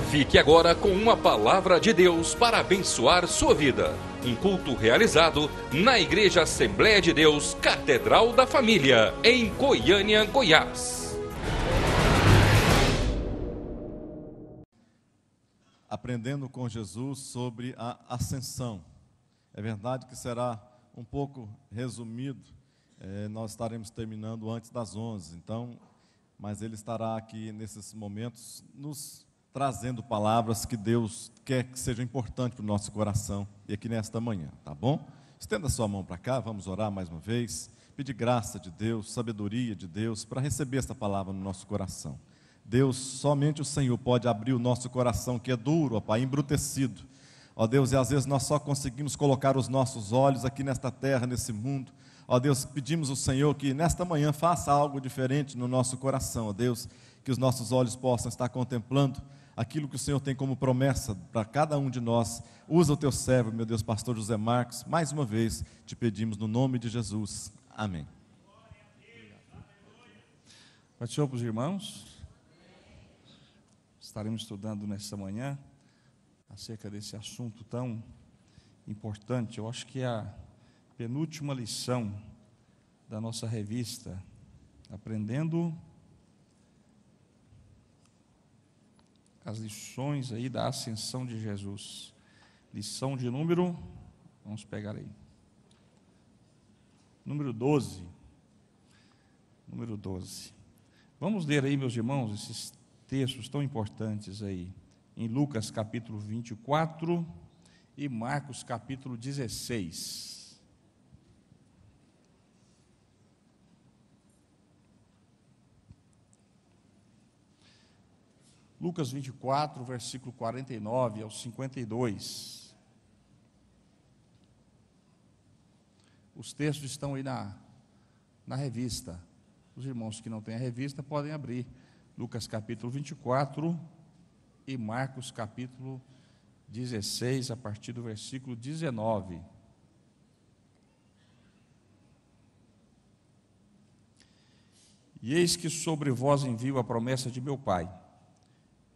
Fique agora com uma palavra de Deus para abençoar sua vida. Um culto realizado na Igreja Assembleia de Deus, Catedral da Família, em Goiânia, Goiás. Aprendendo com Jesus sobre a ascensão. É verdade que será um pouco resumido, nós estaremos terminando antes das 11, então, mas ele estará aqui nesses momentos nos trazendo palavras que Deus quer que sejam importantes para o nosso coração e aqui nesta manhã, tá bom? Estenda sua mão para cá, vamos orar mais uma vez, pedir graça de Deus, sabedoria de Deus para receber esta palavra no nosso coração. Deus, somente o Senhor pode abrir o nosso coração que é duro, ó Pai, embrutecido. Ó Deus, e às vezes nós só conseguimos colocar os nossos olhos aqui nesta terra, nesse mundo. Ó Deus, pedimos ao Senhor que nesta manhã faça algo diferente no nosso coração, ó Deus, que os nossos olhos possam estar contemplando aquilo que o Senhor tem como promessa para cada um de nós. Usa o teu servo, meu Deus, pastor José Marcos, mais uma vez te pedimos no nome de Jesus. Amém. Pai do Senhor para os irmãos. Estaremos estudando nesta manhã acerca desse assunto tão importante. Eu acho que é a penúltima lição da nossa revista, Aprendendo as lições aí da ascensão de Jesus. Lição de número, vamos pegar aí, número 12. Número 12. Vamos ler aí, meus irmãos, esses textos tão importantes aí, em Lucas capítulo 24 e Marcos capítulo 16. Lucas 24, versículo 49 ao 52. Os textos estão aí na revista. Os irmãos que não têm a revista podem abrir Lucas capítulo 24 e Marcos capítulo 16, a partir do versículo 19. E eis que sobre vós envio a promessa de meu Pai.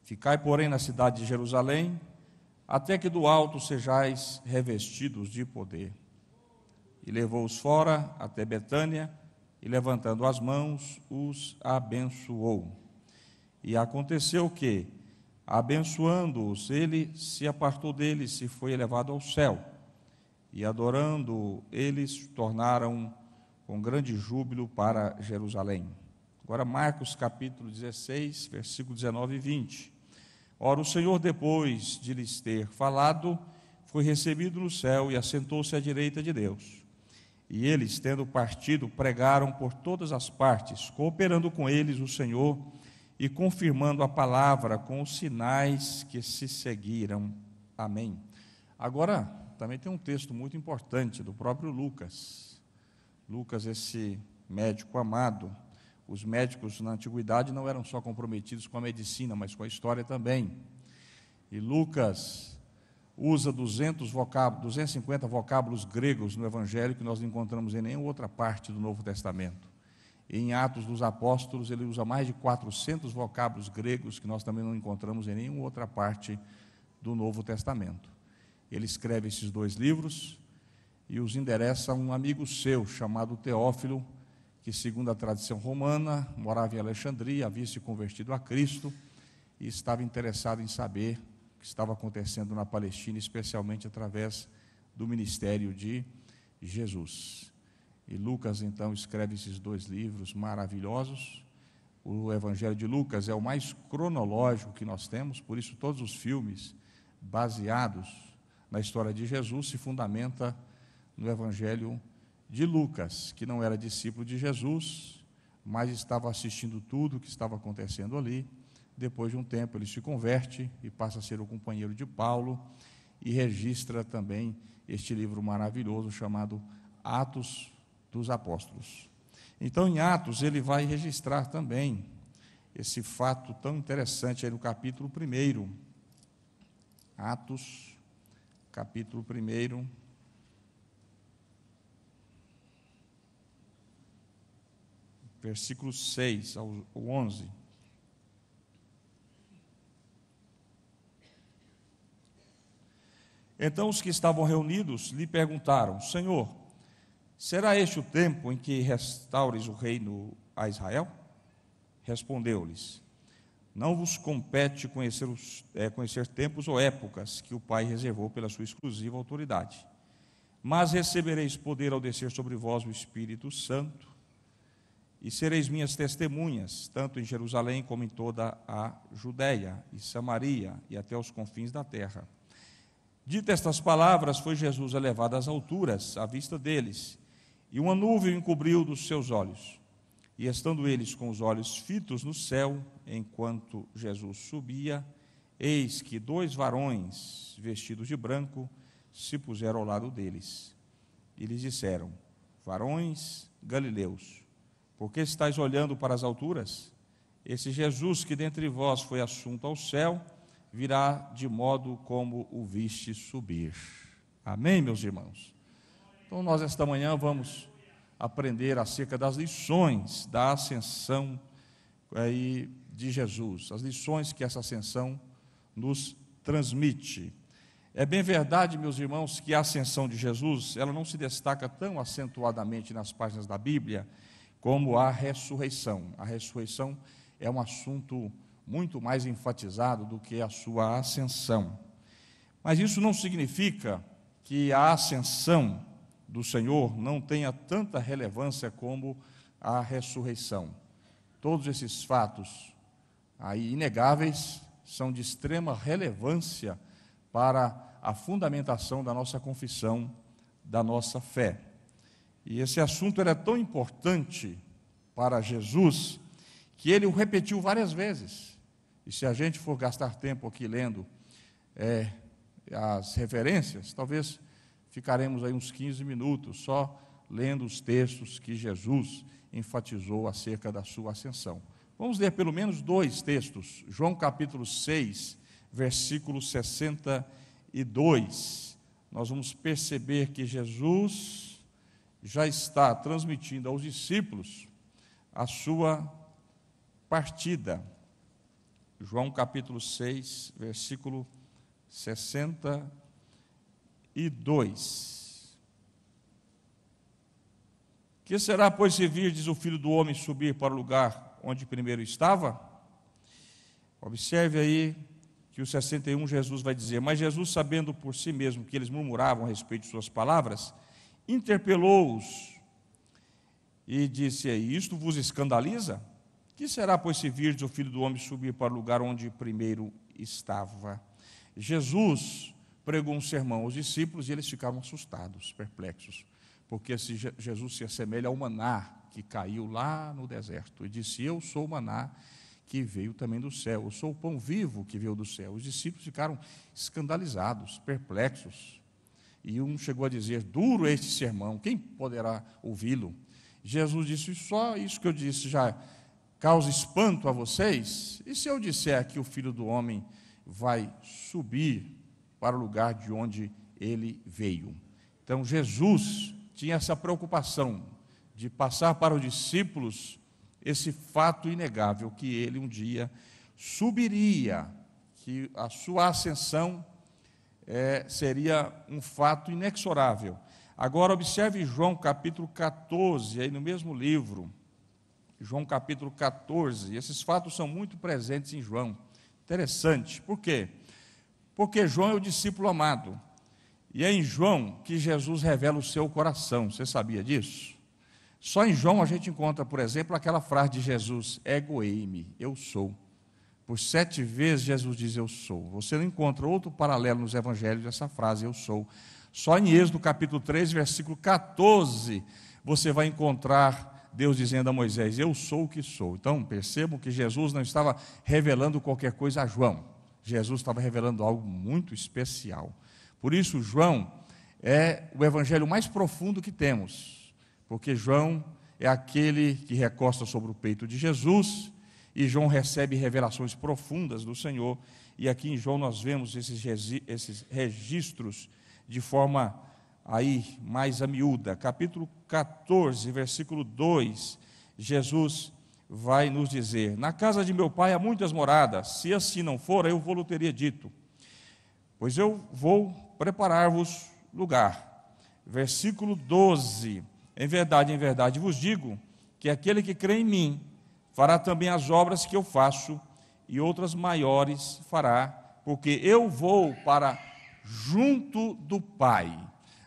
Ficai, porém, na cidade de Jerusalém, até que do alto sejais revestidos de poder. E levou-os fora até Betânia, e levantando as mãos, os abençoou. E aconteceu que, abençoando-os, ele se apartou deles e foi elevado ao céu. E adorando, eles tornaram com grande júbilo para Jerusalém. Agora Marcos capítulo 16, versículo 19 e 20. Ora, o Senhor, depois de lhes ter falado, foi recebido no céu e assentou-se à direita de Deus. E eles, tendo partido, pregaram por todas as partes, cooperando com eles o Senhor e confirmando a palavra com os sinais que se seguiram. Amém. Agora, também tem um texto muito importante do próprio Lucas. Lucas, esse médico amado. Os médicos na antiguidade não eram só comprometidos com a medicina, mas com a história também. E Lucas usa 250 vocábulos gregos no Evangelho que nós não encontramos em nenhuma outra parte do Novo Testamento. E em Atos dos Apóstolos ele usa mais de 400 vocábulos gregos que nós também não encontramos em nenhuma outra parte do Novo Testamento. Ele escreve esses dois livros e os endereça a um amigo seu chamado Teófilo, que, segundo a tradição romana, morava em Alexandria, havia se convertido a Cristo e estava interessado em saber o que estava acontecendo na Palestina, especialmente através do ministério de Jesus. E Lucas, então, escreve esses dois livros maravilhosos. O Evangelho de Lucas é o mais cronológico que nós temos, por isso todos os filmes baseados na história de Jesus se fundamentam no Evangelho de Lucas, que não era discípulo de Jesus, mas estava assistindo tudo o que estava acontecendo ali. Depois de um tempo ele se converte e passa a ser o companheiro de Paulo e registra também este livro maravilhoso chamado Atos dos Apóstolos. Então, em Atos, ele vai registrar também esse fato tão interessante aí no capítulo 1. Atos, capítulo 1. versículos 6 ao 11. Então os que estavam reunidos lhe perguntaram: Senhor, será este o tempo em que restaures o reino a Israel? Respondeu-lhes: Não vos compete conhecer tempos ou épocas que o Pai reservou pela sua exclusiva autoridade. Mas recebereis poder ao descer sobre vós o Espírito Santo, e sereis minhas testemunhas, tanto em Jerusalém como em toda a Judéia e Samaria e até os confins da terra. Ditas estas palavras, foi Jesus elevado às alturas, à vista deles, e uma nuvem o encobriu dos seus olhos. E estando eles com os olhos fitos no céu, enquanto Jesus subia, eis que 2 varões, vestidos de branco, se puseram ao lado deles. E lhes disseram: Varões galileus, por que estáis olhando para as alturas? Esse Jesus que dentre vós foi assunto ao céu, virá de modo como o viste subir. Amém, meus irmãos? Então nós esta manhã vamos aprender acerca das lições da ascensão de Jesus, as lições que essa ascensão nos transmite. É bem verdade, meus irmãos, que a ascensão de Jesus, ela não se destaca tão acentuadamente nas páginas da Bíblia como a ressurreição. A ressurreição é um assunto muito mais enfatizado do que a sua ascensão. Mas isso não significa que a ascensão do Senhor não tenha tanta relevância como a ressurreição. Todos esses fatos aí inegáveis são de extrema relevância para a fundamentação da nossa confissão, da nossa fé. E esse assunto era tão importante para Jesus que ele o repetiu várias vezes. E se a gente for gastar tempo aqui lendo as referências, talvez ficaremos aí uns 15 minutos só lendo os textos que Jesus enfatizou acerca da sua ascensão. Vamos ler pelo menos 2 textos. João capítulo 6, versículo 62. Nós vamos perceber que Jesus já está transmitindo aos discípulos a sua partida. João capítulo 6, versículo 62. Que será, pois, se virdes o Filho do Homem subir para o lugar onde primeiro estava? Observe aí que o 61 Jesus vai dizer: Mas Jesus, sabendo por si mesmo que eles murmuravam a respeito de suas palavras, interpelou-os e disse: Isto vos escandaliza? Que será, pois, se virdes o Filho do Homem subir para o lugar onde primeiro estava? Jesus pregou um sermão aos discípulos e eles ficaram assustados, perplexos, porque Jesus se assemelha ao maná que caiu lá no deserto, e disse: Eu sou o maná que veio também do céu, eu sou o pão vivo que veio do céu. Os discípulos ficaram escandalizados, perplexos, e um chegou a dizer: Duro este sermão, quem poderá ouvi-lo? Jesus disse: Só isso que eu disse já causa espanto a vocês? E se eu disser que o Filho do Homem vai subir para o lugar de onde ele veio? Então Jesus tinha essa preocupação de passar para os discípulos esse fato inegável, que ele um dia subiria, que a sua ascensão seria um fato inexorável. Agora observe João capítulo 14, aí no mesmo livro, João capítulo 14, esses fatos são muito presentes em João. Interessante, por quê? Porque João é o discípulo amado, e é em João que Jesus revela o seu coração. Você sabia disso? Só em João a gente encontra, por exemplo, aquela frase de Jesus: Ego eimi, eu sou. Por 7 vezes Jesus diz: eu sou. Você não encontra outro paralelo nos evangelhos dessa frase, eu sou. Só em Êxodo capítulo 3, versículo 14, você vai encontrar Deus dizendo a Moisés: eu sou o que sou. Então percebam que Jesus não estava revelando qualquer coisa a João. Jesus estava revelando algo muito especial. Por isso João é o evangelho mais profundo que temos, porque João é aquele que recosta sobre o peito de Jesus, e João recebe revelações profundas do Senhor. E aqui em João nós vemos esses registros de forma aí mais a miúda. Capítulo 14, versículo 2, Jesus vai nos dizer: na casa de meu pai há muitas moradas, se assim não for, eu vou-lhe teria dito, pois eu vou preparar-vos lugar. Versículo 12: em verdade vos digo, que aquele que crê em mim, fará também as obras que eu faço, e outras maiores fará, porque eu vou para junto do Pai.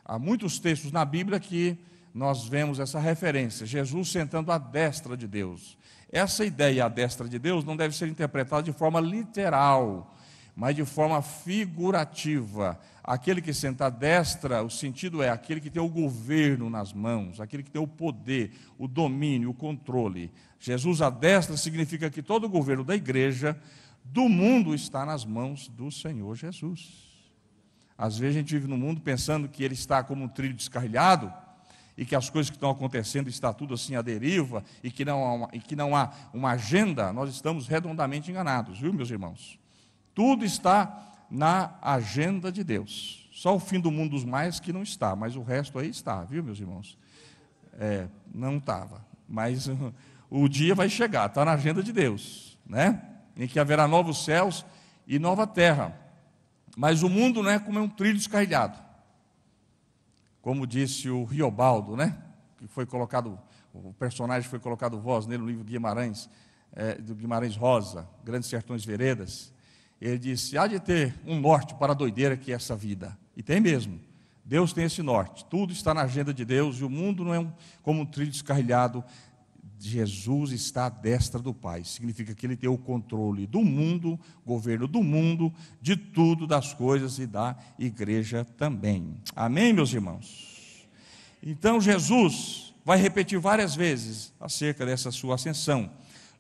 Há muitos textos na Bíblia que nós vemos essa referência, Jesus sentando à destra de Deus. Essa ideia, à destra de Deus, não deve ser interpretada de forma literal, mas de forma figurativa. Aquele que senta à destra, o sentido é aquele que tem o governo nas mãos, aquele que tem o poder, o domínio, o controle. Jesus à destra significa que todo o governo da igreja, do mundo, está nas mãos do Senhor Jesus. Às vezes a gente vive no mundo pensando que ele está como um trilho descarrilhado, e que as coisas que estão acontecendo está tudo assim à deriva, e que não há uma agenda. Nós estamos redondamente enganados, viu, meus irmãos? Tudo está na agenda de Deus. Só o fim do mundo dos mais que não está, mas o resto aí está, viu, meus irmãos? Não estava, mas o dia vai chegar, está na agenda de Deus, né? Em que haverá novos céus e nova terra. Mas o mundo não é como um trilho descarrilhado. Como disse o Riobaldo, né? Que foi colocado, o personagem foi colocado voz nele no livro Guimarães, do Guimarães Rosa, Grandes Sertões Veredas. Ele disse: há de ter um norte para a doideira que é essa vida. E tem mesmo. Deus tem esse norte. Tudo está na agenda de Deus, e o mundo não é como um trilho descarrilhado. Jesus está à destra do Pai. Significa que ele tem o controle do mundo, governo do mundo, de tudo, das coisas e da igreja também. Amém, meus irmãos? Então Jesus vai repetir várias vezes acerca dessa sua ascensão.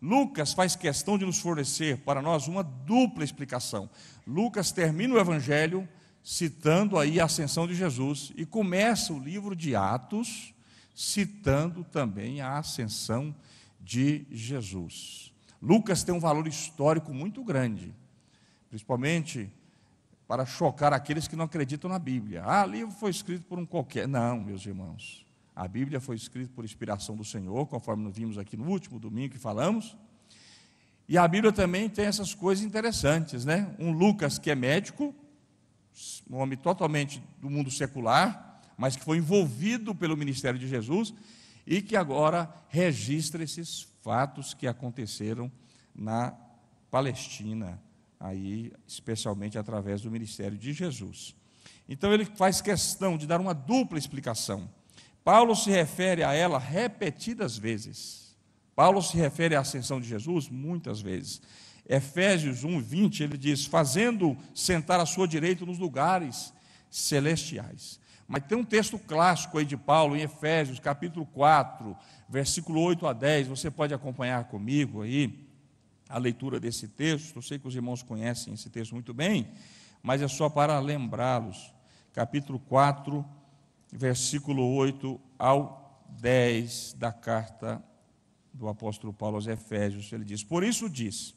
Lucas faz questão de nos fornecer para nós uma dupla explicação. Lucas termina o Evangelho citando aí a ascensão de Jesus e começa o livro de Atos citando também a ascensão de Jesus. Lucas tem um valor histórico muito grande, principalmente para chocar aqueles que não acreditam na Bíblia. O livro foi escrito por um qualquer. Não, meus irmãos. A Bíblia foi escrita por inspiração do Senhor, conforme nós vimos aqui no último domingo que falamos. E a Bíblia também tem essas coisas interessantes, né? Um Lucas que é médico, um homem totalmente do mundo secular, mas que foi envolvido pelo ministério de Jesus e que agora registra esses fatos que aconteceram na Palestina, aí, especialmente através do ministério de Jesus. Então ele faz questão de dar uma dupla explicação. Paulo se refere a ela repetidas vezes. Paulo se refere à ascensão de Jesus muitas vezes. Efésios 1:20, ele diz: fazendo sentar à sua direita nos lugares celestiais. Mas tem um texto clássico aí de Paulo, em Efésios, capítulo 4, versículo 8 a 10, você pode acompanhar comigo aí a leitura desse texto. Eu sei que os irmãos conhecem esse texto muito bem, mas é só para lembrá-los. Capítulo 4, versículo 8 ao 10 da carta do apóstolo Paulo aos Efésios. Ele diz: por isso diz,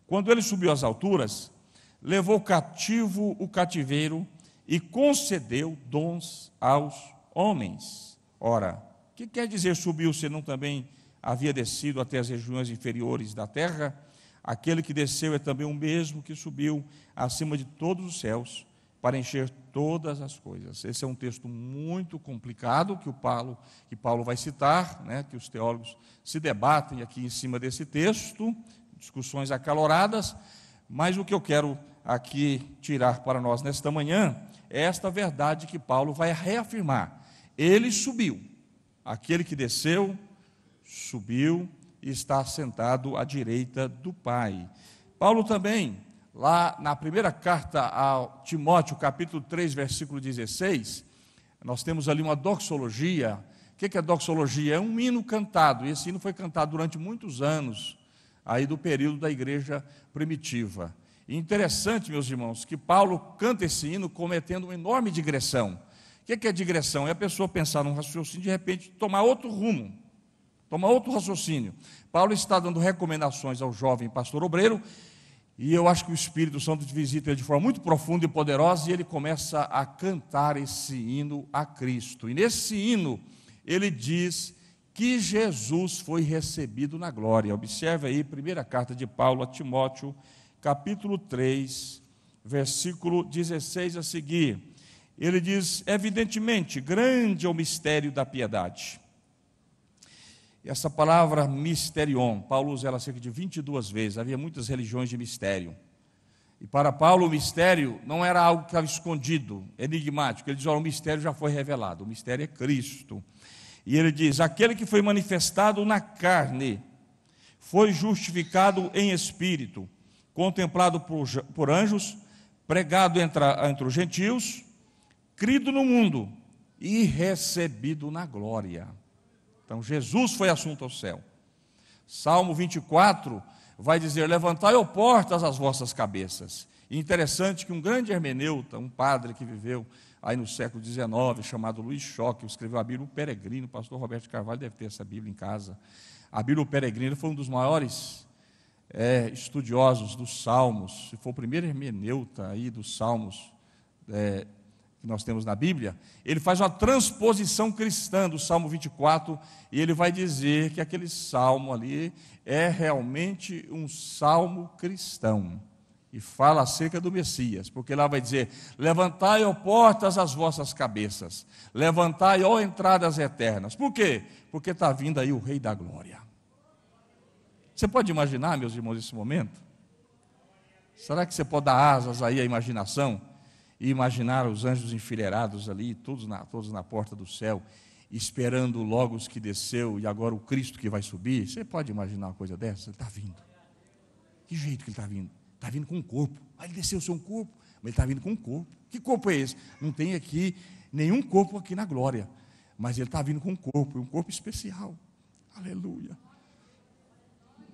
quando ele subiu às alturas, levou cativo o cativeiro e concedeu dons aos homens. Ora, o que quer dizer subiu, senão também havia descido até as regiões inferiores da terra? Aquele que desceu é também o mesmo que subiu acima de todos os céus, para encher todas as coisas. Esse é um texto muito complicado que Paulo vai citar, né, que os teólogos se debatem aqui em cima desse texto, discussões acaloradas, mas o que eu quero aqui tirar para nós nesta manhã é esta verdade que Paulo vai reafirmar. Ele subiu, aquele que desceu, subiu e está sentado à direita do Pai. Paulo também, lá na primeira carta a Timóteo, capítulo 3, versículo 16, nós temos ali uma doxologia. O que é doxologia? É um hino cantado, e esse hino foi cantado durante muitos anos, aí do período da igreja primitiva. E interessante, meus irmãos, que Paulo canta esse hino cometendo uma enorme digressão. O que é digressão? É a pessoa pensar num raciocínio e de repente tomar outro rumo, tomar outro raciocínio. Paulo está dando recomendações ao jovem pastor obreiro, e eu acho que o Espírito Santo visita ele de forma muito profunda e poderosa, e ele começa a cantar esse hino a Cristo. E nesse hino, ele diz que Jesus foi recebido na glória. Observe aí, primeira carta de Paulo a Timóteo, capítulo 3, versículo 16 a seguir. Ele diz: evidentemente, grande é o mistério da piedade. Essa palavra misterion, Paulo usa ela cerca de 22 vezes. Havia muitas religiões de mistério. E para Paulo o mistério não era algo que estava escondido, enigmático. Ele diz: olha, o mistério já foi revelado, o mistério é Cristo. E ele diz: aquele que foi manifestado na carne, foi justificado em espírito, contemplado por anjos, pregado entre os gentios, crido no mundo e recebido na glória. Então Jesus foi assunto ao céu. Salmo 24 vai dizer: levantai, ó portas, as vossas cabeças. E interessante que um grande hermeneuta, um padre que viveu aí no século XIX, chamado Luiz Schock, escreveu a Bíblia O Peregrino. O pastor Roberto Carvalho deve ter essa Bíblia em casa. A Bíblia O Peregrino foi um dos maiores estudiosos dos Salmos. Se for o primeiro hermeneuta aí dos Salmos que nós temos na Bíblia, ele faz uma transposição cristã do Salmo 24, e ele vai dizer que aquele salmo ali é realmente um salmo cristão, e fala acerca do Messias, porque lá vai dizer: levantai, ó portas, as vossas cabeças, levantai, ó entradas eternas. Por quê? Porque está vindo aí o Rei da Glória. Você pode imaginar, meus irmãos, esse momento? Será que você pode dar asas aí à imaginação e imaginar os anjos enfileirados ali, todos na porta do céu, esperando logo os que desceu e agora o Cristo que vai subir? Você pode imaginar uma coisa dessa? Ele está vindo. Que jeito que ele está vindo? Está vindo com um corpo. Ele desceu o seu corpo, mas ele está vindo com um corpo. Que corpo é esse? Não tem aqui nenhum corpo aqui na glória, mas ele está vindo com um corpo especial. Aleluia.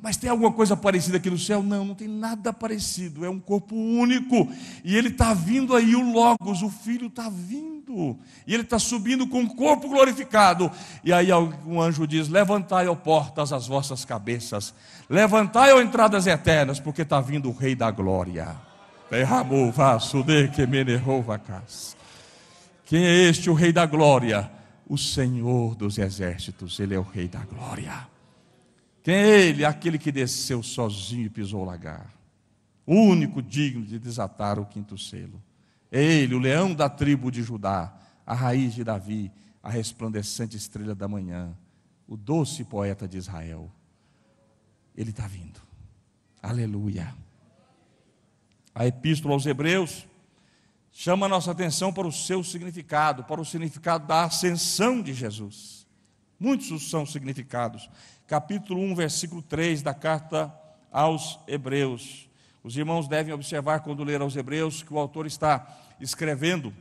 Mas tem alguma coisa parecida aqui no céu? Não, não tem nada parecido, é um corpo único, e ele está vindo aí, o Logos, o Filho está vindo, e ele está subindo com o corpo glorificado, e aí um anjo diz: levantai, ó portas, as vossas cabeças, levantai, ó entradas eternas, porque está vindo o Rei da Glória. Quem é este, o Rei da Glória? O Senhor dos Exércitos, Ele é o Rei da Glória. Quem é ele? Aquele que desceu sozinho e pisou o lagar, o único digno de desatar o quinto selo. É ele, o leão da tribo de Judá, a raiz de Davi, a resplandecente estrela da manhã, o doce poeta de Israel. Ele está vindo. Aleluia. A epístola aos Hebreus chama a nossa atenção para o seu significado, para o significado da ascensão de Jesus. Muitos são os significados. Capítulo 1, versículo 3 da carta aos Hebreus. Os irmãos devem observar, quando ler aos Hebreus, que o autor está escrevendo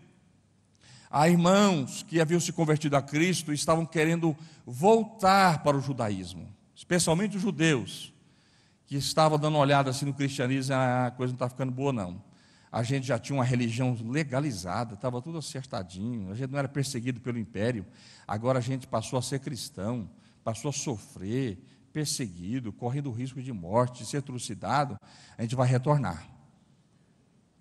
a irmãos que haviam se convertido a Cristo e estavam querendo voltar para o judaísmo, especialmente os judeus, que estavam dando uma olhada assim no cristianismo: a coisa não está ficando boa não. A gente já tinha uma religião legalizada, estava tudo acertadinho, a gente não era perseguido pelo império, agora a gente passou a ser cristão, passou a sofrer, perseguido, correndo o risco de morte, de ser trucidado. A gente vai retornar.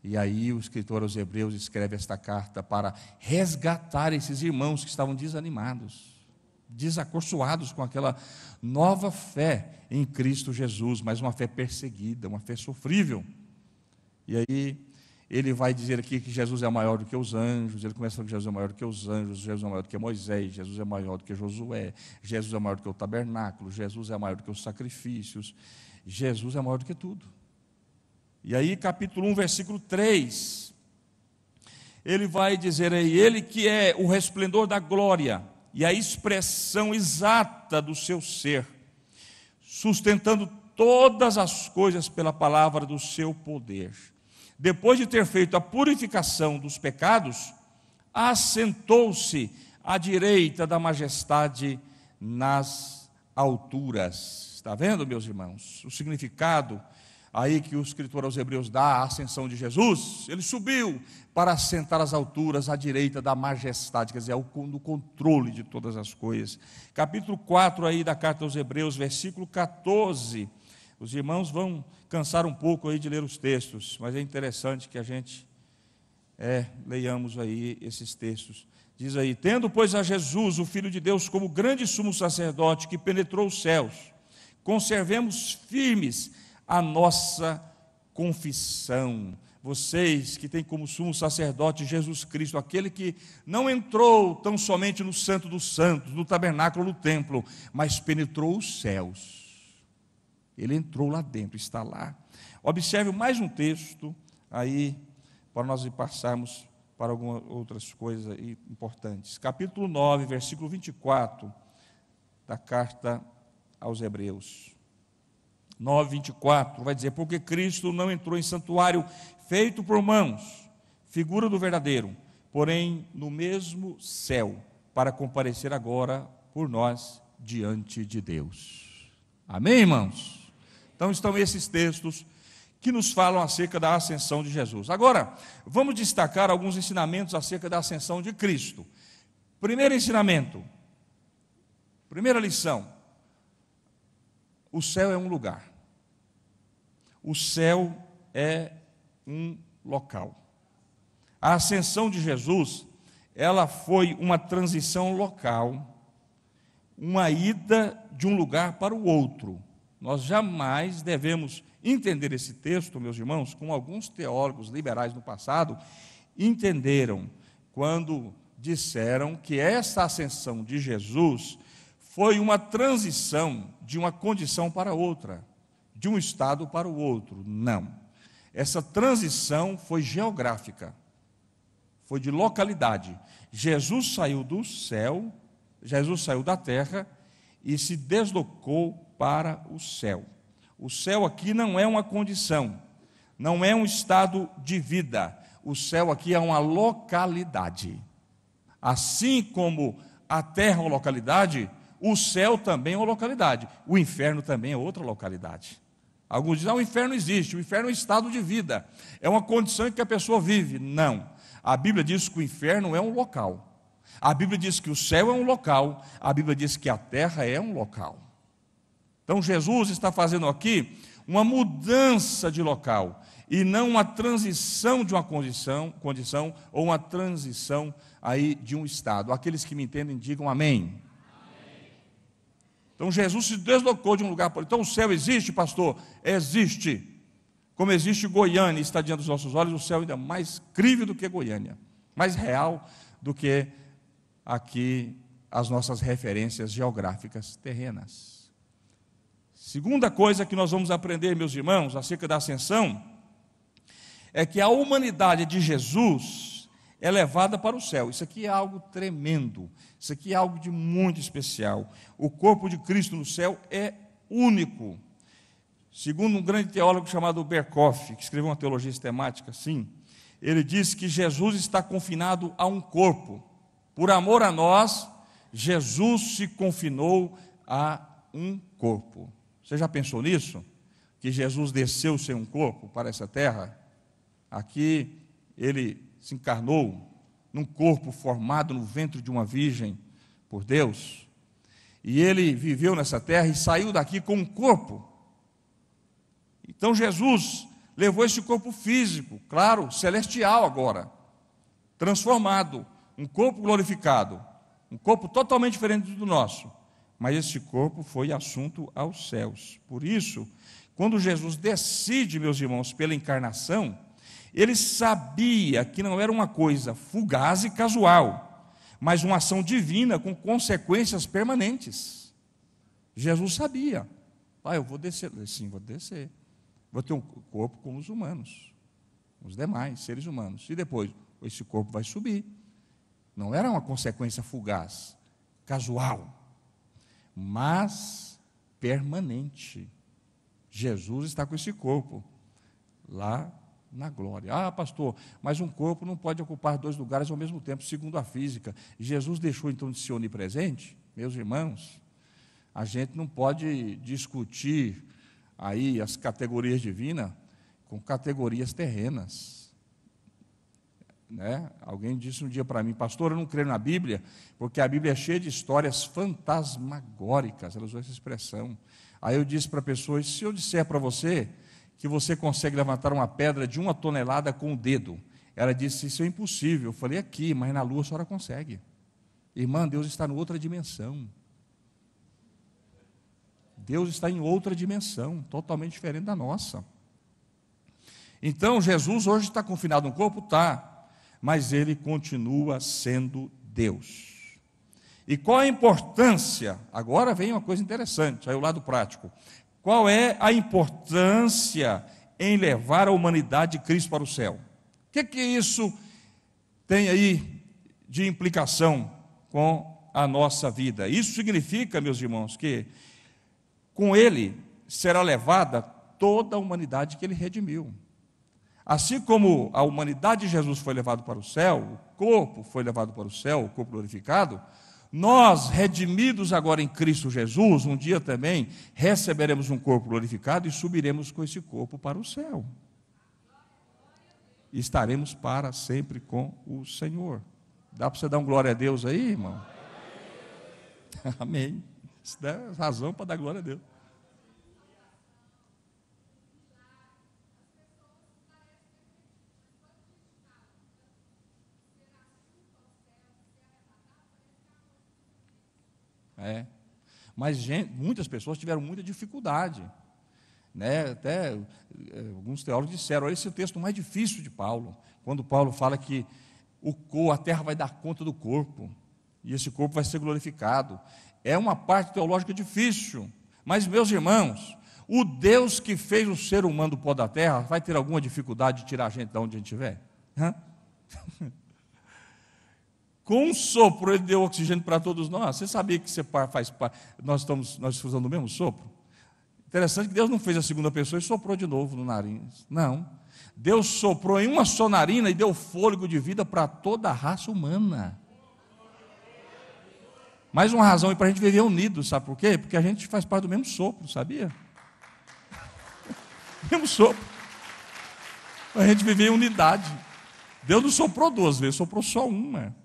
E aí o escritor aos Hebreus escreve esta carta para resgatar esses irmãos que estavam desanimados, desacorçoados com aquela nova fé em Cristo Jesus, mas uma fé perseguida, uma fé sofrível. E aí ele vai dizer aqui que Jesus é maior do que os anjos. Ele começa falando que Jesus é maior do que os anjos, Jesus é maior do que Moisés, Jesus é maior do que Josué, Jesus é maior do que o tabernáculo, Jesus é maior do que os sacrifícios, Jesus é maior do que tudo. E aí, capítulo 1, versículo 3, ele vai dizer aí: ele que é o resplendor da glória e a expressão exata do seu ser, sustentando todas as coisas pela palavra do seu poder. Depois de ter feito a purificação dos pecados, assentou-se à direita da majestade nas alturas. Está vendo, meus irmãos? O significado aí que o escritor aos Hebreus dá à ascensão de Jesus: ele subiu para assentar às alturas à direita da majestade, quer dizer, no controle de todas as coisas. Capítulo 4 aí da carta aos Hebreus, versículo 14. Os irmãos vão cansar um pouco aí de ler os textos, mas é interessante que a gente leiamos aí esses textos. Diz aí: tendo, pois, a Jesus, o Filho de Deus, como grande sumo sacerdote que penetrou os céus, conservemos firmes a nossa confissão. Vocês que têm como sumo sacerdote Jesus Cristo, aquele que não entrou tão somente no Santo dos Santos, no tabernáculo, no templo, mas penetrou os céus. Ele entrou lá dentro, está lá. Observe mais um texto aí, para nós passarmos para algumas outras coisas aí importantes. Capítulo 9, versículo 24, da carta aos Hebreus. 9, 24, vai dizer: porque Cristo não entrou em santuário feito por mãos, figura do verdadeiro, porém no mesmo céu, para comparecer agora por nós diante de Deus. Amém, irmãos? Então estão esses textos que nos falam acerca da ascensão de Jesus. Agora, vamos destacar alguns ensinamentos acerca da ascensão de Cristo. Primeiro ensinamento, primeira lição: o céu é um lugar. O céu é um local. A ascensão de Jesus, ela foi uma transição local, uma ida de um lugar para o outro. Nós jamais devemos entender esse texto, meus irmãos, como alguns teólogos liberais no passado entenderam, quando disseram que essa ascensão de Jesus foi uma transição de uma condição para outra, de um estado para o outro. Não. Essa transição foi geográfica, foi de localidade. Jesus saiu do céu, Jesus saiu da terra e se deslocou para o céu. O céu aqui não é uma condição, não é um estado de vida. O céu aqui é uma localidade. Assim como a terra é uma localidade, o céu também é uma localidade. O inferno também é outra localidade. Alguns dizem: o inferno existe, o inferno é um estado de vida, é uma condição em que a pessoa vive. Não, a Bíblia diz que o inferno é um local, a Bíblia diz que o céu é um local, a Bíblia diz que a terra é um local. Então Jesus está fazendo aqui uma mudança de local, e não uma transição de uma condição ou uma transição aí de um estado. Aqueles que me entendem, digam amém. Então Jesus se deslocou de um lugar para outro. Então o céu existe, pastor? Existe. Como existe Goiânia, está diante dos nossos olhos, o céu ainda é mais crível do que Goiânia, mais real do que aqui as nossas referências geográficas terrenas. Segunda coisa que nós vamos aprender, meus irmãos, acerca da ascensão, é que a humanidade de Jesus é levada para o céu. Isso aqui é algo tremendo, isso aqui é algo de muito especial. O corpo de Cristo no céu é único. Segundo um grande teólogo chamado Berkhoff, que escreveu uma teologia sistemática assim, ele diz que Jesus está confinado a um corpo. Por amor a nós, Jesus se confinou a um corpo. Você já pensou nisso? Que Jesus desceu sem um corpo para essa terra? Aqui ele se encarnou num corpo formado no ventre de uma virgem por Deus, e ele viveu nessa terra e saiu daqui com um corpo. Então Jesus levou esse corpo físico, claro, celestial agora, transformado, um corpo glorificado, um corpo totalmente diferente do nosso, mas esse corpo foi assunto aos céus. Por isso, quando Jesus decide, meus irmãos, pela encarnação, ele sabia que não era uma coisa fugaz e casual, mas uma ação divina com consequências permanentes. Jesus sabia: eu vou descer. Sim, vou descer. Vou ter um corpo como os humanos, os demais seres humanos. E depois, esse corpo vai subir. Não era uma consequência fugaz, casual, mas permanente. Jesus está com esse corpo lá na glória. Pastor, mas um corpo não pode ocupar dois lugares ao mesmo tempo, segundo a física. Jesus deixou então de ser onipresente? Meus irmãos, a gente não pode discutir aí as categorias divinas com categorias terrenas, né? Alguém disse um dia para mim: pastor, eu não creio na Bíblia, porque a Bíblia é cheia de histórias fantasmagóricas. Ela usou essa expressão. Aí eu disse para a pessoa: se eu disser para você que você consegue levantar uma pedra de 1 tonelada com o dedo? Ela disse: isso é impossível. Eu falei: aqui, mas na lua a senhora consegue. Irmã, Deus está em outra dimensão. Deus está em outra dimensão, totalmente diferente da nossa. Então, Jesus hoje está confinado no corpo? Está, mas Ele continua sendo Deus. E qual a importância? Agora vem uma coisa interessante, aí o lado prático. Qual é a importância em levar a humanidade de Cristo para o céu? O que isso tem aí de implicação com a nossa vida? Isso significa, meus irmãos, que com Ele será levada toda a humanidade que Ele redimiu. Assim como a humanidade de Jesus foi levada para o céu, o corpo foi levado para o céu, o corpo glorificado, nós, redimidos agora em Cristo Jesus, um dia também receberemos um corpo glorificado e subiremos com esse corpo para o céu. E estaremos para sempre com o Senhor. Dá para você dar um glória a Deus aí, irmão? Amém. Isso dá razão para dar glória a Deus. Mas muitas pessoas tiveram muita dificuldade, né? Até alguns teólogos disseram, olha, esse é o texto mais difícil de Paulo, quando Paulo fala que a terra vai dar conta do corpo, e esse corpo vai ser glorificado. É uma parte teológica difícil, mas, meus irmãos, o Deus que fez o ser humano do pó da terra vai ter alguma dificuldade de tirar a gente de onde a gente estiver? Com um sopro, Ele deu oxigênio para todos nós. Você sabia que você faz parte? Nós estamos usando o mesmo sopro? Interessante que Deus não fez a segunda pessoa e soprou de novo no nariz. Não. Deus soprou em uma só narina e deu fôlego de vida para toda a raça humana. Mais uma razão para a gente viver unido, sabe por quê? Porque a gente faz parte do mesmo sopro, sabia? Mesmo sopro. A gente vive em unidade. Deus não soprou duas vezes, soprou só uma.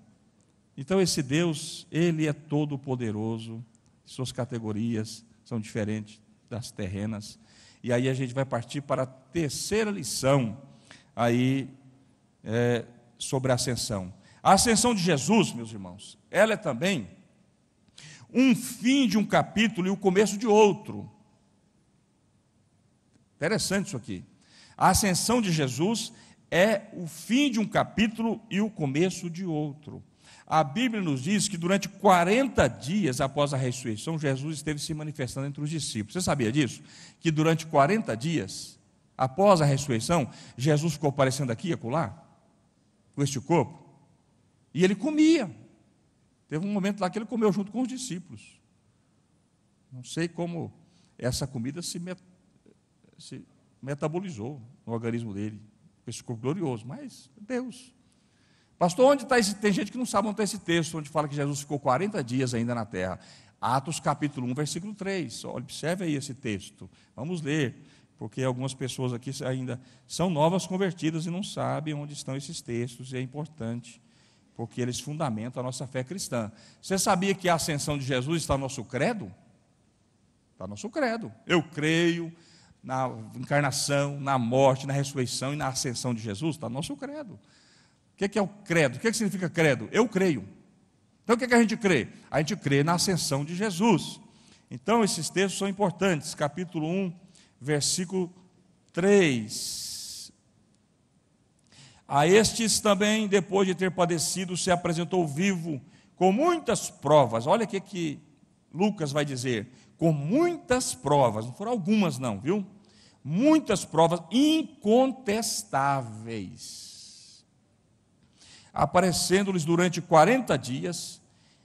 Então esse Deus, Ele é todo poderoso, suas categorias são diferentes das terrenas. E aí a gente vai partir para a terceira lição aí sobre a ascensão. A ascensão de Jesus, meus irmãos, ela é também um fim de um capítulo e o começo de outro. Interessante isso aqui. A ascensão de Jesus é o fim de um capítulo e o começo de outro. A Bíblia nos diz que durante 40 dias após a ressurreição, Jesus esteve se manifestando entre os discípulos. Você sabia disso? Que durante 40 dias após a ressurreição, Jesus ficou aparecendo aqui e acolá, com este corpo, e Ele comia. Teve um momento lá que Ele comeu junto com os discípulos. Não sei como essa comida se metabolizou no organismo dele, esse corpo glorioso, mas Deus. Pastor, onde está esse? Tem gente que não sabe onde está esse texto, onde fala que Jesus ficou 40 dias ainda na terra. Atos capítulo 1, versículo 3. Olha, observe aí esse texto. Vamos ler, porque algumas pessoas aqui ainda são novas convertidas e não sabem onde estão esses textos, e é importante, porque eles fundamentam a nossa fé cristã. Você sabia que a ascensão de Jesus está no nosso credo? Está no nosso credo. Eu creio na encarnação, na morte, na ressurreição e na ascensão de Jesus. Está no nosso credo. O que é o credo? O que significa credo? Eu creio. Então o que a gente crê? A gente crê na ascensão de Jesus. Então esses textos são importantes. Capítulo 1, versículo 3. A estes também, depois de ter padecido, se apresentou vivo, com muitas provas. Olha o que Lucas vai dizer. Com muitas provas, não foram algumas não, viu? Muitas provas incontestáveis. Aparecendo-lhes durante 40 dias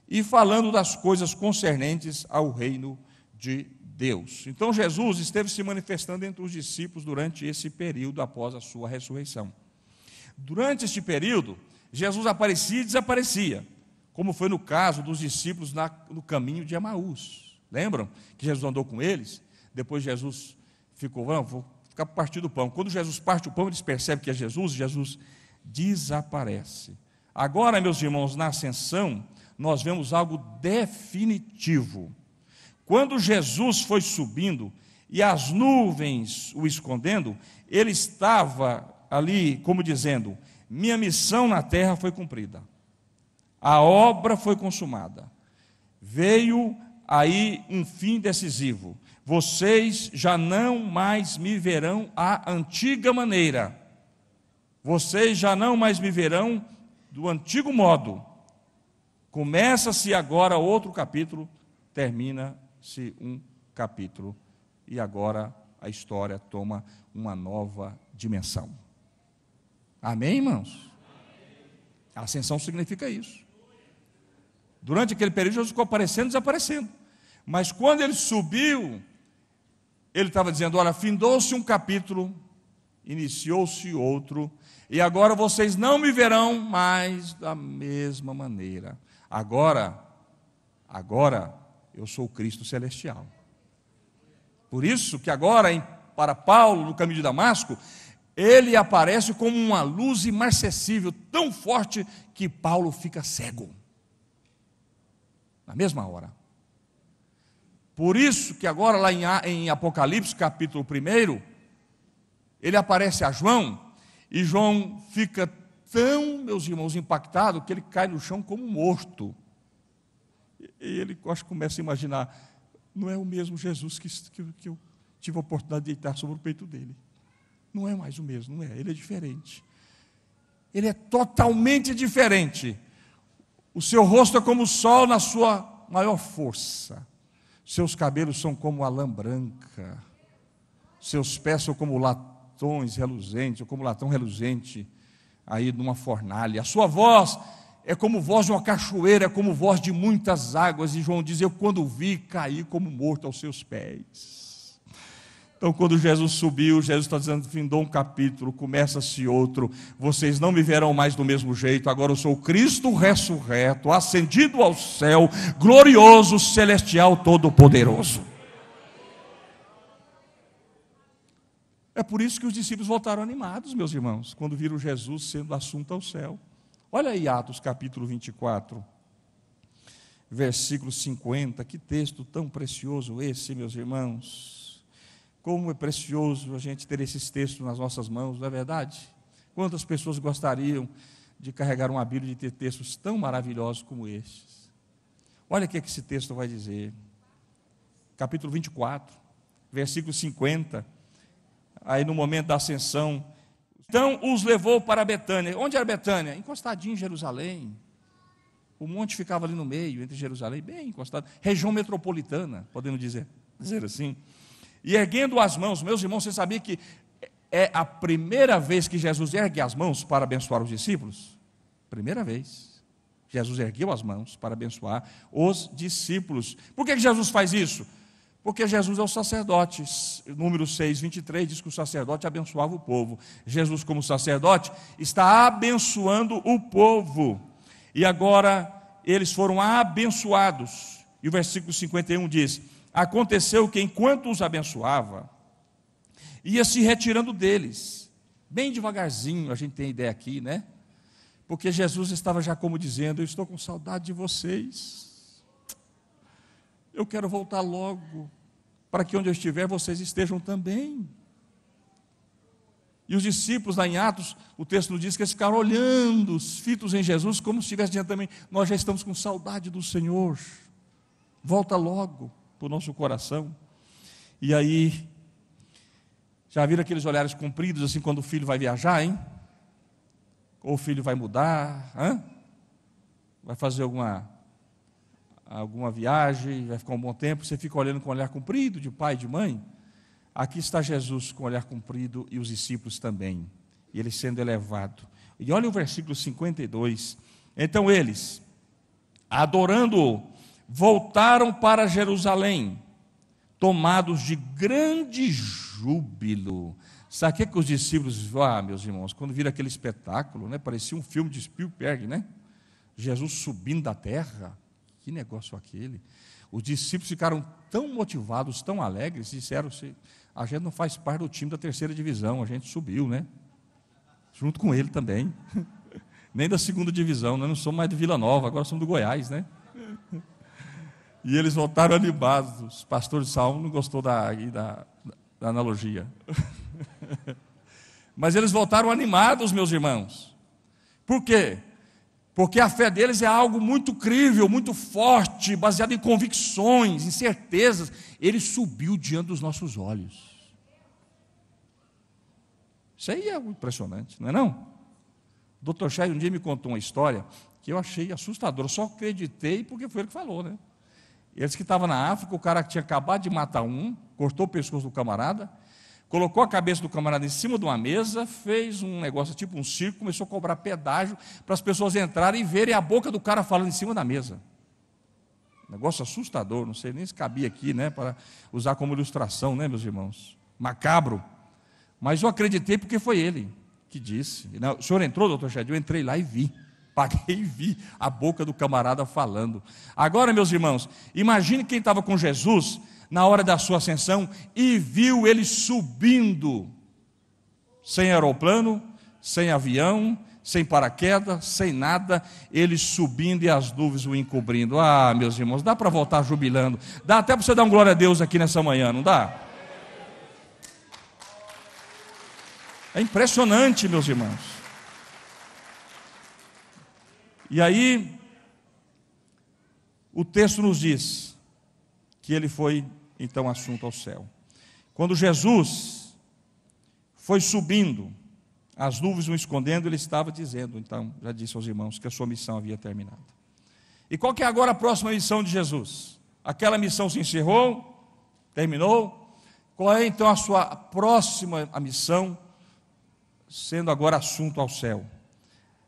e falando das coisas concernentes ao reino de Deus. Então Jesus esteve se manifestando entre os discípulos durante esse período após a sua ressurreição. Durante este período, Jesus aparecia e desaparecia, como foi no caso dos discípulos no caminho de Emaús. Lembram que Jesus andou com eles? Depois Jesus ficou, vou ficar partindo o pão. Quando Jesus parte o pão, eles percebem que é Jesus, Jesus desaparece. Agora, meus irmãos, na ascensão, nós vemos algo definitivo. Quando Jesus foi subindo e as nuvens o escondendo, ele estava ali, como dizendo, minha missão na terra foi cumprida. A obra foi consumada. Veio aí um fim decisivo. Vocês já não mais me verão à antiga maneira. Vocês já não mais me verão do antigo modo. Começa-se agora outro capítulo, termina-se um capítulo. E agora a história toma uma nova dimensão. Amém, irmãos? A ascensão significa isso. Durante aquele período, Jesus ficou aparecendo e desaparecendo. Mas quando ele subiu, ele estava dizendo: olha, findou-se um capítulo, iniciou-se outro, e agora vocês não me verão mais da mesma maneira. Agora eu sou o Cristo celestial. Por isso que agora, para Paulo, no caminho de Damasco, ele aparece como uma luz imarcessível, tão forte que Paulo fica cego. Na mesma hora. Por isso que agora lá em Apocalipse, capítulo 1, ele aparece a João, e João fica tão, meus irmãos, impactado, que ele cai no chão como morto. E ele, acho que começa a imaginar, não é o mesmo Jesus que eu tive a oportunidade de deitar sobre o peito dele. Não é mais o mesmo, não é, ele é diferente. Ele é totalmente diferente. O seu rosto é como o sol na sua maior força. Seus cabelos são como a lã branca. Seus pés são como latões reluzentes, ou como latão reluzente aí numa fornalha. A sua voz é como voz de uma cachoeira, é como voz de muitas águas. E João diz: eu quando vi, caí como morto aos seus pés. Então, quando Jesus subiu, Jesus está dizendo: findou um capítulo, começa-se outro. Vocês não me verão mais do mesmo jeito. Agora eu sou o Cristo ressurreto, ascendido ao céu, glorioso, celestial, todo-poderoso. É por isso que os discípulos voltaram animados, meus irmãos, quando viram Jesus sendo assunto ao céu. Olha aí Atos capítulo 24, versículo 50. Que texto tão precioso esse, meus irmãos. Como é precioso a gente ter esses textos nas nossas mãos, não é verdade? Quantas pessoas gostariam de carregar uma Bíblia e de ter textos tão maravilhosos como estes? Olha o que esse texto vai dizer. Capítulo 24, versículo 50. Aí no momento da ascensão, então os levou para Betânia. Onde era Betânia? Encostadinho em Jerusalém. O monte ficava ali no meio, entre Jerusalém, bem encostado. Região metropolitana, podemos dizer assim. E erguendo as mãos, meus irmãos, você sabia que é a primeira vez que Jesus ergue as mãos para abençoar os discípulos? Primeira vez. Jesus ergueu as mãos para abençoar os discípulos. Por que Jesus faz isso? Porque Jesus é o sacerdote. Número 6, 23 diz que o sacerdote abençoava o povo. Jesus, como sacerdote, está abençoando o povo. E agora eles foram abençoados. E o versículo 51 diz: aconteceu que enquanto os abençoava, ia se retirando deles, bem devagarzinho, a gente tem ideia aqui, né? Porque Jesus estava já como dizendo: eu estou com saudade de vocês, eu quero voltar logo, para que onde eu estiver vocês estejam também. E os discípulos lá em Atos, o texto nos diz que eles ficaram olhando, fitos em Jesus, como se estivesse dizendo também: nós já estamos com saudade do Senhor, volta logo para o nosso coração. E aí, já viram aqueles olhares compridos, assim, quando o filho vai viajar, hein? Ou o filho vai mudar, vai fazer alguma viagem, vai ficar um bom tempo, você fica olhando com o olhar comprido, de pai e de mãe. Aqui está Jesus com o olhar comprido e os discípulos também, e ele sendo elevado. E olha o versículo 52. Então eles, adorando-o, voltaram para Jerusalém, tomados de grande júbilo. Sabe o que os discípulos, meus irmãos, quando viram aquele espetáculo, né, parecia um filme de Spielberg, né? Jesus subindo da terra, que negócio aquele. Os discípulos ficaram tão motivados, tão alegres, disseram: a gente não faz parte do time da 3ª divisão, a gente subiu, né? Junto com ele também. Nem da 2ª divisão, nós não somos mais de Vila Nova, agora somos do Goiás, né? E eles voltaram animados. O pastor de Salmo não gostou da analogia. Mas eles voltaram animados, meus irmãos. Por quê? Porque a fé deles é algo muito crível, muito forte, baseado em convicções, em certezas. Ele subiu diante dos nossos olhos. Isso aí é impressionante, não é não? O Dr. Chay um dia me contou uma história que eu achei assustadora. Eu só acreditei porque foi ele que falou, né? Ele disse que estava na África, o cara que tinha acabado de matar um, cortou o pescoço do camarada, colocou a cabeça do camarada em cima de uma mesa, fez um negócio tipo um circo, começou a cobrar pedágio para as pessoas entrarem e verem a boca do cara falando em cima da mesa. Negócio assustador, não sei nem se cabia aqui, né, para usar como ilustração, né, meus irmãos? Macabro. Mas eu acreditei porque foi ele que disse. O senhor entrou, doutor Chad? Eu entrei lá e vi. Paguei e vi a boca do camarada falando. Agora, meus irmãos, imagine quem estava com Jesus na hora da sua ascensão e viu ele subindo, sem aeroplano, sem avião, sem paraquedas, sem nada, ele subindo e as nuvens o encobrindo. Ah, meus irmãos, dá para voltar jubilando, dá até para você dar um glória a Deus aqui nessa manhã, não dá? É impressionante, meus irmãos. E aí, o texto nos diz que ele foi então assunto ao céu. Quando Jesus foi subindo, as nuvens o escondendo, ele estava dizendo, então, já disse aos irmãos, que a sua missão havia terminado. E qual que é agora a próxima missão de Jesus? Aquela missão se encerrou, terminou. Qual é então a sua próxima missão, sendo agora assunto ao céu?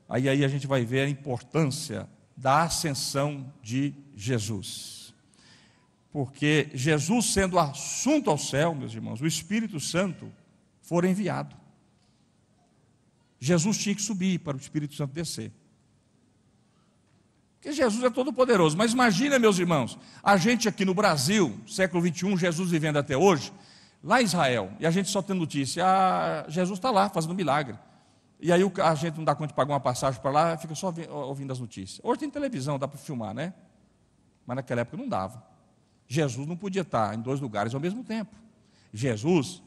Aí a gente vai ver a importância da ascensão de Jesus. Porque Jesus sendo assunto ao céu, meus irmãos, o Espírito Santo for enviado. Jesus tinha que subir para o Espírito Santo descer. Porque Jesus é todo poderoso. Mas imagina, meus irmãos, a gente aqui no Brasil, século 21, Jesus vivendo até hoje, lá em Israel, e a gente só tem notícia, Jesus está lá fazendo milagre. E aí a gente não dá conta de pagar uma passagem para lá, fica só ouvindo as notícias. Hoje tem televisão, dá para filmar, né? Mas naquela época não dava. Jesus não podia estar em dois lugares ao mesmo tempo. Jesus,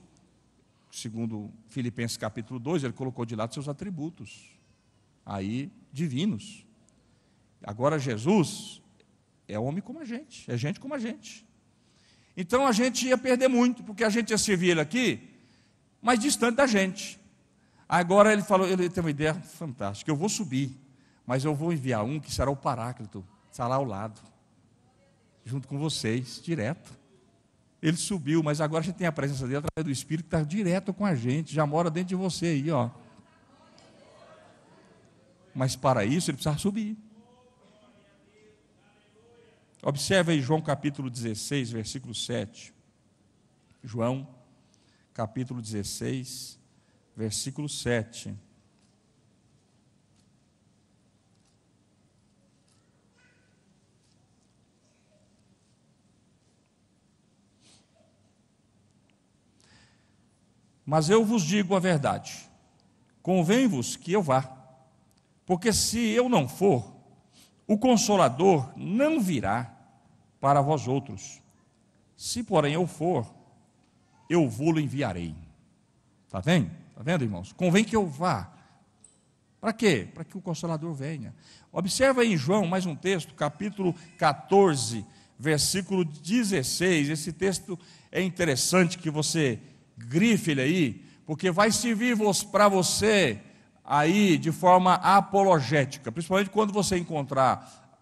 segundo Filipenses capítulo 2, ele colocou de lado seus atributos, aí divinos. Agora Jesus é homem como a gente, é gente como a gente. Então a gente ia perder muito, porque a gente ia servir ele aqui, mas distante da gente. Agora ele falou, ele teve uma ideia fantástica: eu vou subir, mas eu vou enviar um que será o Paráclito, estará ao lado, junto com vocês, direto. Ele subiu, mas agora a gente tem a presença dele através do Espírito, que está direto com a gente, já mora dentro de você aí, ó. Mas para isso ele precisa subir. Observe aí João capítulo 16, versículo 7. João capítulo 16, versículo 7. Mas eu vos digo a verdade, convém-vos que eu vá, porque se eu não for, o Consolador não virá para vós outros. Se porém eu for, eu vou-lo enviarei. Está vendo? Está vendo, irmãos? Convém que eu vá. Para quê? Para que o Consolador venha. Observa aí em João, mais um texto, capítulo 14, versículo 16. Esse texto é interessante que você grife ele aí, porque vai servir para você aí de forma apologética, principalmente quando você encontrar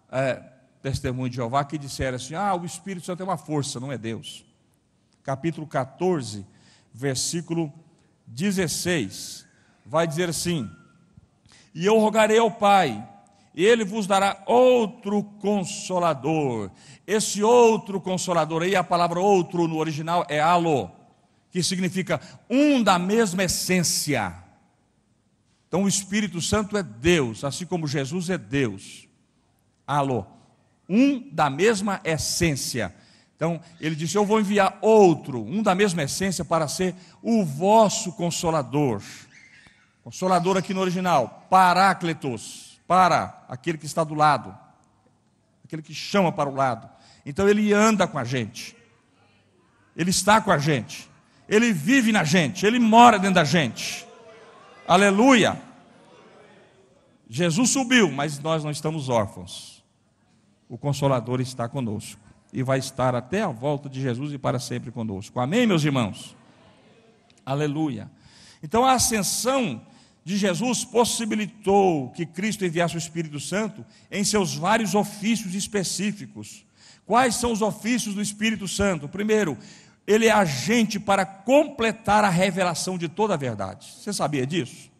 testemunho de Jeová que disser assim: o Espírito Santo é uma força, não é Deus. Capítulo 14, versículo 16, vai dizer assim: e eu rogarei ao Pai, e Ele vos dará outro Consolador. Esse outro Consolador, aí a palavra outro no original é alo, que significa um da mesma essência. Então o Espírito Santo é Deus, assim como Jesus é Deus. Alô, um da mesma essência. Então ele disse: eu vou enviar outro, um da mesma essência, para ser o vosso Consolador. Consolador aqui no original, Paráclitos, para aquele que está do lado, aquele que chama para o lado. Então ele anda com a gente, ele está com a gente, ele vive na gente, ele mora dentro da gente. Aleluia! Jesus subiu, mas nós não estamos órfãos. O Consolador está conosco e vai estar até a volta de Jesus e para sempre conosco. Amém, meus irmãos? Aleluia. Então a ascensão de Jesus possibilitou que Cristo enviasse o Espírito Santo em seus vários ofícios específicos. Quais são os ofícios do Espírito Santo? Primeiro, ele é agente para completar a revelação de toda a verdade. Você sabia disso?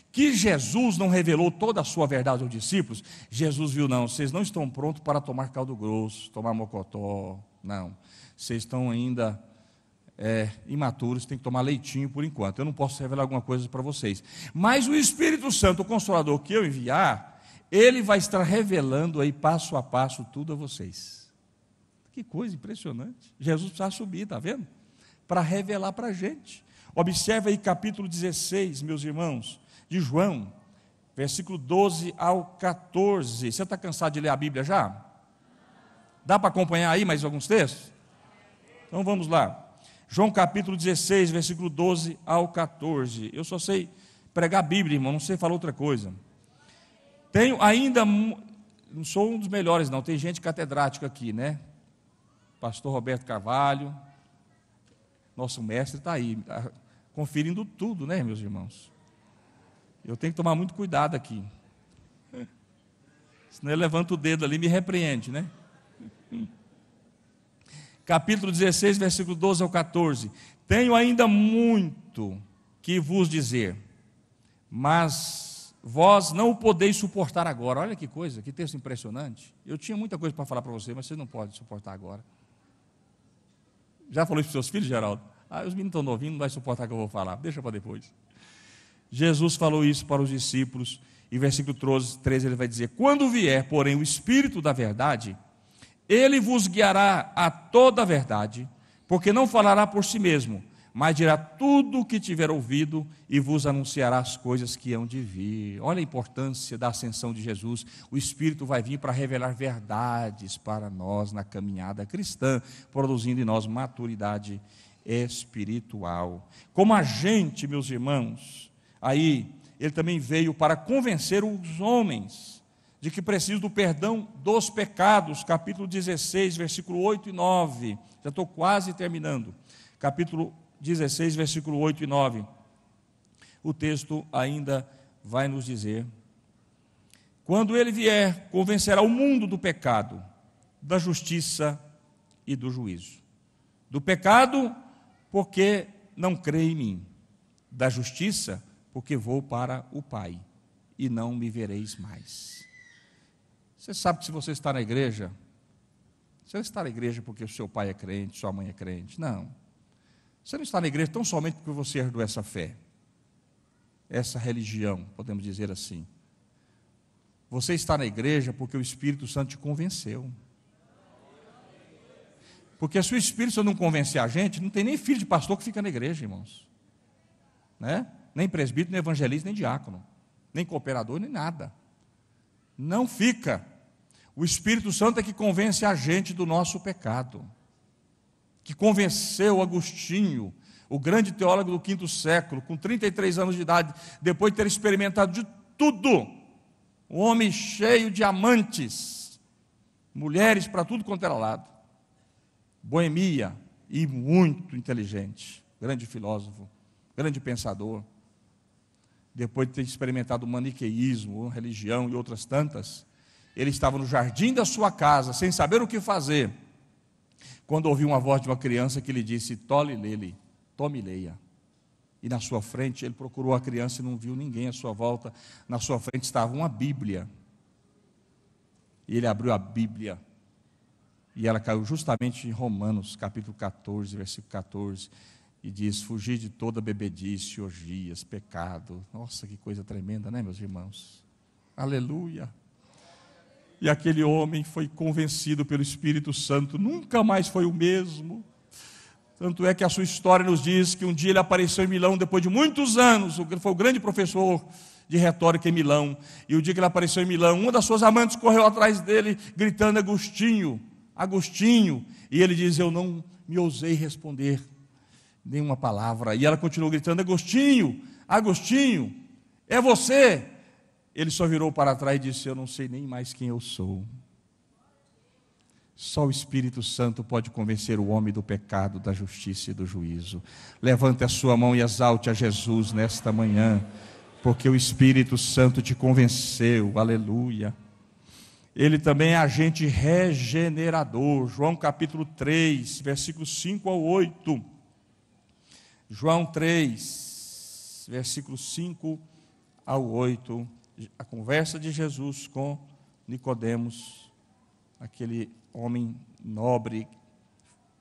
Que Jesus não revelou toda a sua verdade aos discípulos. Jesus viu, não, vocês não estão prontos para tomar caldo grosso, tomar mocotó, não. Vocês estão ainda imaturos, tem que tomar leitinho por enquanto. Eu não posso revelar alguma coisa para vocês. Mas o Espírito Santo, o Consolador que eu enviar, ele vai estar revelando aí passo a passo tudo a vocês. Que coisa impressionante. Jesus precisa subir, está vendo? Para revelar para a gente. Observe aí capítulo 16, meus irmãos, de João, versículo 12 ao 14. Você está cansado de ler a Bíblia já? Dá para acompanhar aí mais alguns textos? Então vamos lá. João capítulo 16, versículo 12 ao 14. Eu só sei pregar a Bíblia, irmão, não sei falar outra coisa. Tenho ainda, não sou um dos melhores não, tem gente catedrática aqui, né? Pastor Roberto Carvalho, nosso mestre está aí, conferindo tudo, né, meus irmãos? Eu tenho que tomar muito cuidado aqui. Senão ele levanta o dedo ali e me repreende, né? Capítulo 16, versículo 12 ao 14. Tenho ainda muito que vos dizer, mas vós não o podeis suportar agora. Olha que coisa, que texto impressionante. Eu tinha muita coisa para falar para você, mas vocês não podem suportar agora. Já falou isso para os seus filhos, Geraldo? Os meninos estão novinhos, não vai suportar o que eu vou falar, deixa para depois. Jesus falou isso para os discípulos, e versículo 13 ele vai dizer: quando vier, porém, o Espírito da verdade, ele vos guiará a toda a verdade, porque não falará por si mesmo, mas dirá tudo o que tiver ouvido e vos anunciará as coisas que hão de vir. Olha a importância da ascensão de Jesus. O Espírito vai vir para revelar verdades para nós na caminhada cristã, produzindo em nós maturidade espiritual. Como agente, meus irmãos, aí ele também veio para convencer os homens de que precisam do perdão dos pecados. Capítulo 16, versículo 8 e 9. Já estou quase terminando. Capítulo 16, versículo 8 e 9. O texto ainda vai nos dizer: quando ele vier, convencerá o mundo do pecado, da justiça e do juízo. Do pecado, porque não crê em mim. Da justiça, porque vou para o Pai, e não me vereis mais. Você sabe que se você está na igreja, você não está na igreja porque o seu pai é crente, sua mãe é crente. Não. Você não está na igreja tão somente porque você herdou essa fé, essa religião, podemos dizer assim. Você está na igreja porque o Espírito Santo te convenceu. Porque se o Espírito Santo não convencer a gente, não tem nem filho de pastor que fica na igreja, irmãos. Né? Nem presbítero, nem evangelista, nem diácono, nem cooperador, nem nada. Não fica. O Espírito Santo é que convence a gente do nosso pecado, que convenceu Agostinho, o grande teólogo do quinto século, com 33 anos de idade, depois de ter experimentado de tudo, um homem cheio de amantes, mulheres para tudo quanto era lado, boemia e muito inteligente, grande filósofo, grande pensador. Depois de ter experimentado o maniqueísmo, religião e outras tantas, ele estava no jardim da sua casa, sem saber o que fazer, quando ouviu uma voz de uma criança que lhe disse: tole lele, tome e leia. E na sua frente, ele procurou a criança e não viu ninguém à sua volta. Na sua frente estava uma Bíblia. E ele abriu a Bíblia, e ela caiu justamente em Romanos, capítulo 14, versículo 14, e diz: fugir de toda bebedice, orgias, pecado. Nossa, que coisa tremenda, né, meus irmãos? Aleluia! E aquele homem foi convencido pelo Espírito Santo, nunca mais foi o mesmo. Tanto é que a sua história nos diz que um dia ele apareceu em Milão, depois de muitos anos, foi o grande professor de retórica em Milão, e o dia que ele apareceu em Milão, uma das suas amantes correu atrás dele, gritando: Agostinho, Agostinho, e ele diz: eu não me ousei responder nenhuma palavra, e ela continuou gritando: Agostinho, Agostinho, é você? ele só virou para trás e disse: eu não sei nem mais quem eu sou. Só o Espírito Santo pode convencer o homem do pecado, da justiça e do juízo. Levante a sua mão e exalte a Jesus nesta manhã, porque o Espírito Santo te convenceu, aleluia. Ele também é agente regenerador. João capítulo 3, versículos 5 ao 8. João 3, versículos 5 ao 8. A conversa de Jesus com Nicodemos, aquele homem nobre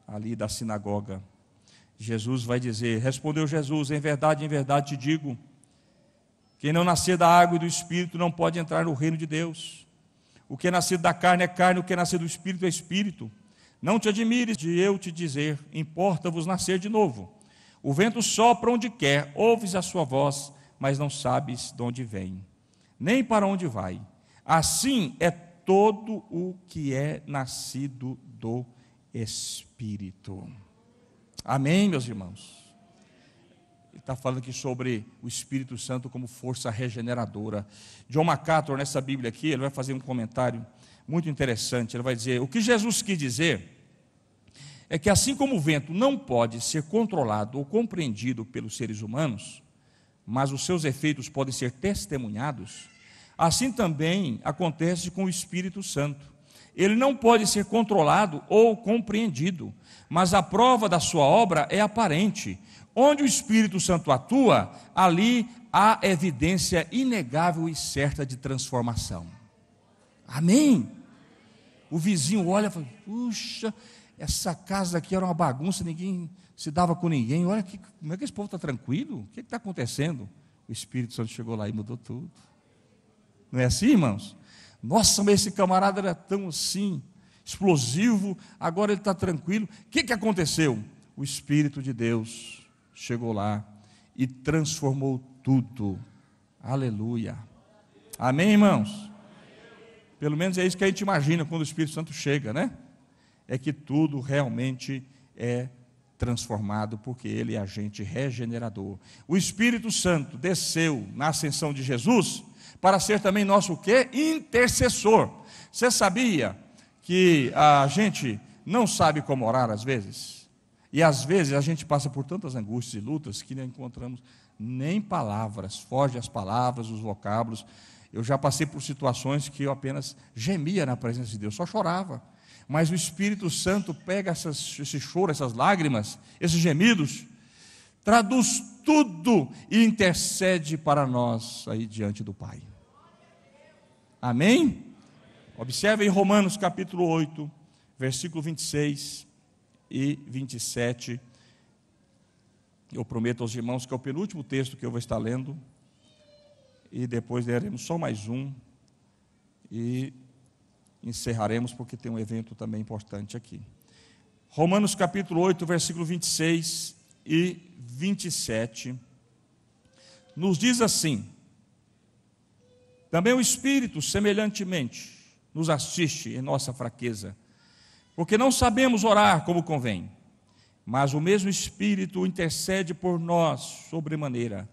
ali da sinagoga. Jesus vai dizer: respondeu Jesus, em verdade te digo, quem não nascer da água e do Espírito não pode entrar no reino de Deus. O que é nascido da carne é carne, o que é nascido do Espírito é Espírito. Não te admires de eu te dizer, importa-vos nascer de novo. O vento sopra onde quer, ouves a sua voz, mas não sabes de onde vem, nem para onde vai. Assim é todo o que é nascido do Espírito. Amém, meus irmãos? Ele está falando aqui sobre o Espírito Santo como força regeneradora. John MacArthur, nessa Bíblia aqui, ele vai fazer um comentário muito interessante. Ele vai dizer: o que Jesus quis dizer é que assim como o vento não pode ser controlado ou compreendido pelos seres humanos, mas os seus efeitos podem ser testemunhados, assim também acontece com o Espírito Santo. Ele não pode ser controlado ou compreendido, mas a prova da sua obra é aparente. Onde o Espírito Santo atua, ali há evidência inegável e certa de transformação. Amém? O vizinho olha e fala: puxa, essa casa aqui era uma bagunça, ninguém se dava com ninguém. Olha aqui, como é que esse povo está tranquilo? O que está acontecendo? O Espírito Santo chegou lá e mudou tudo. Não é assim, irmãos? Nossa, mas esse camarada era tão assim, explosivo, agora ele está tranquilo. O que aconteceu? O Espírito de Deus chegou lá e transformou tudo. Aleluia. Amém, irmãos? Pelo menos é isso que a gente imagina quando o Espírito Santo chega, né? É que tudo realmente é transformado, porque ele é agente regenerador. O Espírito Santo desceu na ascensão de Jesus para ser também nosso o quê? Intercessor. Você sabia que a gente não sabe como orar às vezes? E às vezes a gente passa por tantas angústias e lutas que não encontramos nem palavras, foge as palavras, os vocábulos. Eu já passei por situações que eu apenas gemia na presença de Deus, só chorava. Mas o Espírito Santo pega esse choro, essas lágrimas, esses gemidos, traduz tudo e intercede para nós aí diante do Pai. Amém? Observe em Romanos capítulo 8, versículo 26 e 27. Eu prometo aos irmãos que é o penúltimo texto que eu vou estar lendo, e depois leremos só mais um, e encerraremos, porque tem um evento também importante aqui. Romanos capítulo 8, versículo 26 e 27, nos diz assim: também o Espírito, semelhantemente, nos assiste em nossa fraqueza, porque não sabemos orar como convém, mas o mesmo Espírito intercede por nós sobremaneira,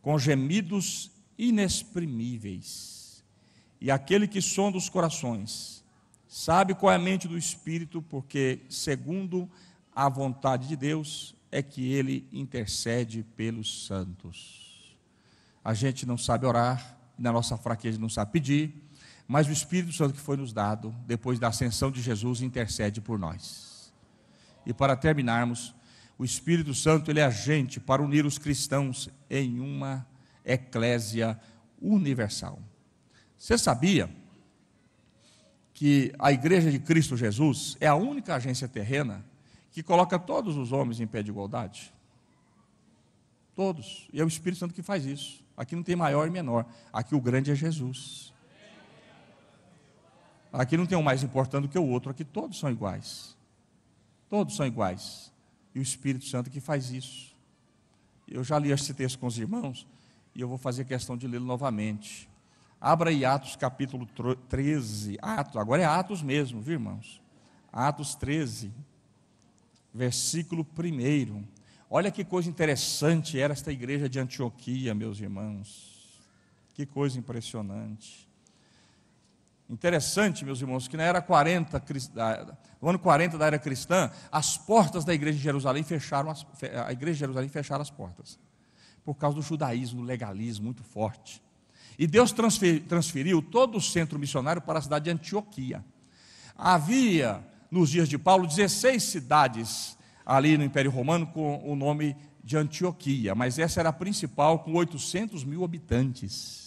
com gemidos inexprimíveis. E aquele que sonda os corações sabe qual é a mente do Espírito, porque segundo a vontade de Deus é que ele intercede pelos santos. A gente não sabe orar, na nossa fraqueza não sabe pedir, mas o Espírito Santo que foi nos dado, depois da ascensão de Jesus, intercede por nós. E para terminarmos, o Espírito Santo, ele é agente para unir os cristãos em uma eclésia universal. Você sabia que a Igreja de Cristo Jesus é a única agência terrena que coloca todos os homens em pé de igualdade? Todos. E é o Espírito Santo que faz isso. Aqui não tem maior e menor. Aqui o grande é Jesus. Aqui não tem um mais importante do que o outro. Aqui todos são iguais. Todos são iguais. E o Espírito Santo que faz isso. Eu já li esse texto com os irmãos e eu vou fazer questão de lê-lo novamente. Abra aí Atos capítulo 13. Agora é Atos mesmo, viu, irmãos? Atos 13, versículo 1. Olha que coisa interessante era esta igreja de Antioquia, meus irmãos. Que coisa impressionante. Interessante, meus irmãos, que na era 40, no ano 40 da era cristã, as portas da igreja de Jerusalém fecharam as portas, por causa do judaísmo, do legalismo muito forte. E Deus transferiu todo o centro missionário para a cidade de Antioquia. Havia, nos dias de Paulo, 16 cidades ali no Império Romano com o nome de Antioquia, mas essa era a principal, com 800 mil habitantes.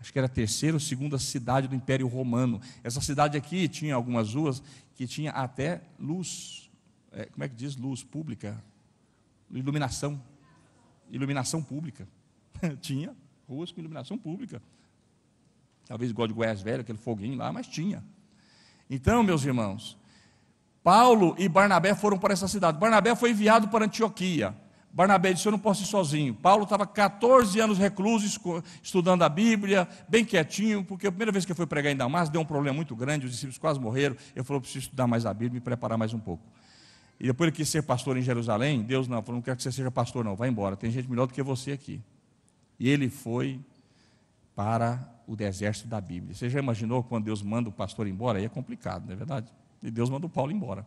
Acho que era a terceira ou segunda cidade do Império Romano. Essa cidade aqui tinha algumas ruas que tinha até luz, como é que diz? Luz pública, iluminação pública. Tinha ruas com iluminação pública. Talvez igual de Goiás Velho, aquele foguinho lá, mas tinha. Então, meus irmãos, Paulo e Barnabé foram para essa cidade. Barnabé foi enviado para Antioquia. Barnabé disse: eu não posso ir sozinho. Paulo estava 14 anos recluso, estudando a Bíblia, bem quietinho, porque a primeira vez que ele foi pregar em Damasco, deu um problema muito grande, os discípulos quase morreram. Ele falou: preciso estudar mais a Bíblia e preparar mais um pouco. E depois ele quis ser pastor em Jerusalém. Deus não, falou: não quero que você seja pastor não, vai embora, tem gente melhor do que você aqui. E ele foi para o deserto da Bíblia. Você já imaginou quando Deus manda o pastor embora? Aí é complicado, não é verdade? E Deus manda o Paulo embora.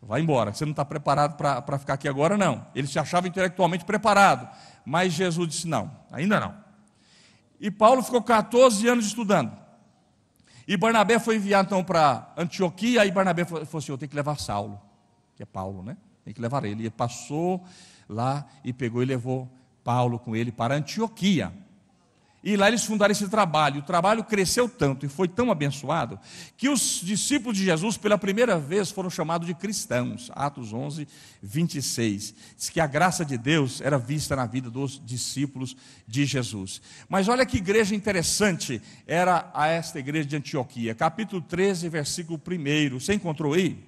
Vai embora, você não está preparado para ficar aqui agora, não. Ele se achava intelectualmente preparado, mas Jesus disse: não, ainda não. E Paulo ficou 14 anos estudando. E Barnabé foi enviado então para Antioquia. Aí Barnabé falou assim: eu tenho que levar Saulo, que é Paulo, né? Tem que levar ele. E ele passou lá e pegou e levou Paulo com ele para Antioquia. E lá eles fundaram esse trabalho. O trabalho cresceu tanto e foi tão abençoado que os discípulos de Jesus, pela primeira vez, foram chamados de cristãos. Atos 11, 26. Diz que a graça de Deus era vista na vida dos discípulos de Jesus. Mas olha que igreja interessante era esta igreja de Antioquia. Capítulo 13, versículo 1. Você encontrou aí?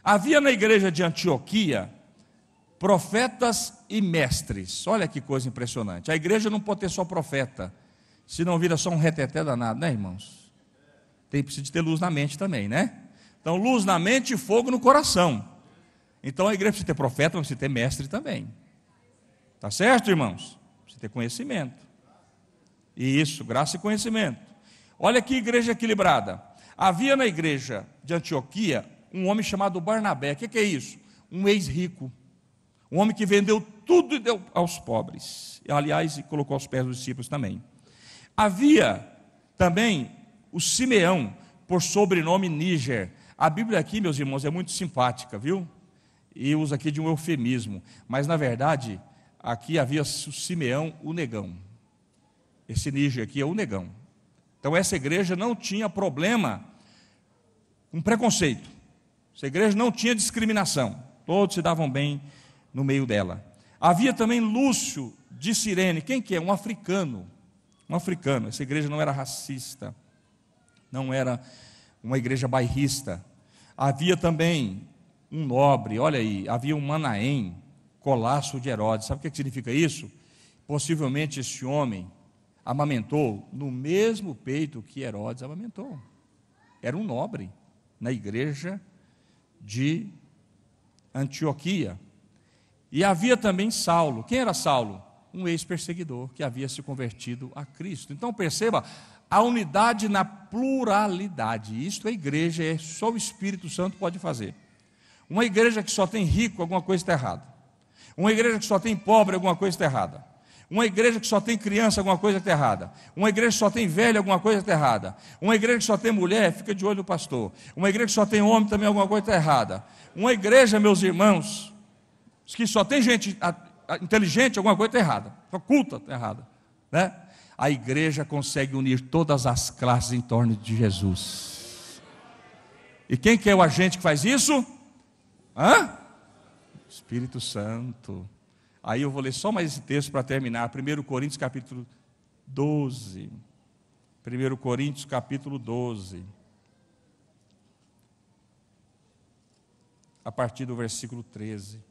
Havia na igreja de Antioquia profetas e mestres. Olha que coisa impressionante. A igreja não pode ter só profeta, senão vira só um reteté danado, né, irmãos? Precisa de ter luz na mente também, né? Então, luz na mente e fogo no coração. Então, a igreja precisa ter profeta, mas precisa ter mestre também. Tá certo, irmãos? Precisa ter conhecimento. Isso, graça e conhecimento. Olha que igreja equilibrada. Havia na igreja de Antioquia um homem chamado Barnabé. O que é isso? Um ex-rico. Um homem que vendeu tudo e deu aos pobres. Aliás, e colocou aos pés dos discípulos também. Havia também o Simeão, por sobrenome Níger. A Bíblia aqui, meus irmãos, é muito simpática, viu? E usa aqui de um eufemismo. Mas, na verdade, aqui havia o Simeão, o negão. Esse Níger aqui é o negão. Então, essa igreja não tinha problema com preconceito. Essa igreja não tinha discriminação. Todos se davam bem no meio dela. Havia também Lúcio de Cirene. Quem que é? Um africano. Um africano. Essa igreja não era racista, não era uma igreja bairrista. Havia também um nobre, olha aí, havia um Manaém, colasso de Herodes. Sabe o que significa isso? Possivelmente esse homem amamentou no mesmo peito que Herodes amamentou. Era um nobre na igreja de Antioquia. E havia também Saulo. Quem era Saulo? Um ex-perseguidor que havia se convertido a Cristo. Então perceba a unidade na pluralidade. Isto é igreja, é só o Espírito Santo pode fazer. Uma igreja que só tem rico, alguma coisa está errada. Uma igreja que só tem pobre, alguma coisa está errada. Uma igreja que só tem criança, alguma coisa está errada. Uma igreja que só tem velho, alguma coisa está errada. Uma igreja que só tem mulher, fica de olho no pastor. Uma igreja que só tem homem, também alguma coisa está errada. Uma igreja, meus irmãos, que só tem gente inteligente, alguma coisa está errada. Só culta está errada, né? A igreja consegue unir todas as classes em torno de Jesus. E quem que é o agente que faz isso? Espírito Santo. Aí eu vou ler só mais esse texto para terminar. 1 Coríntios capítulo 12. 1 Coríntios capítulo 12. A partir do versículo 13.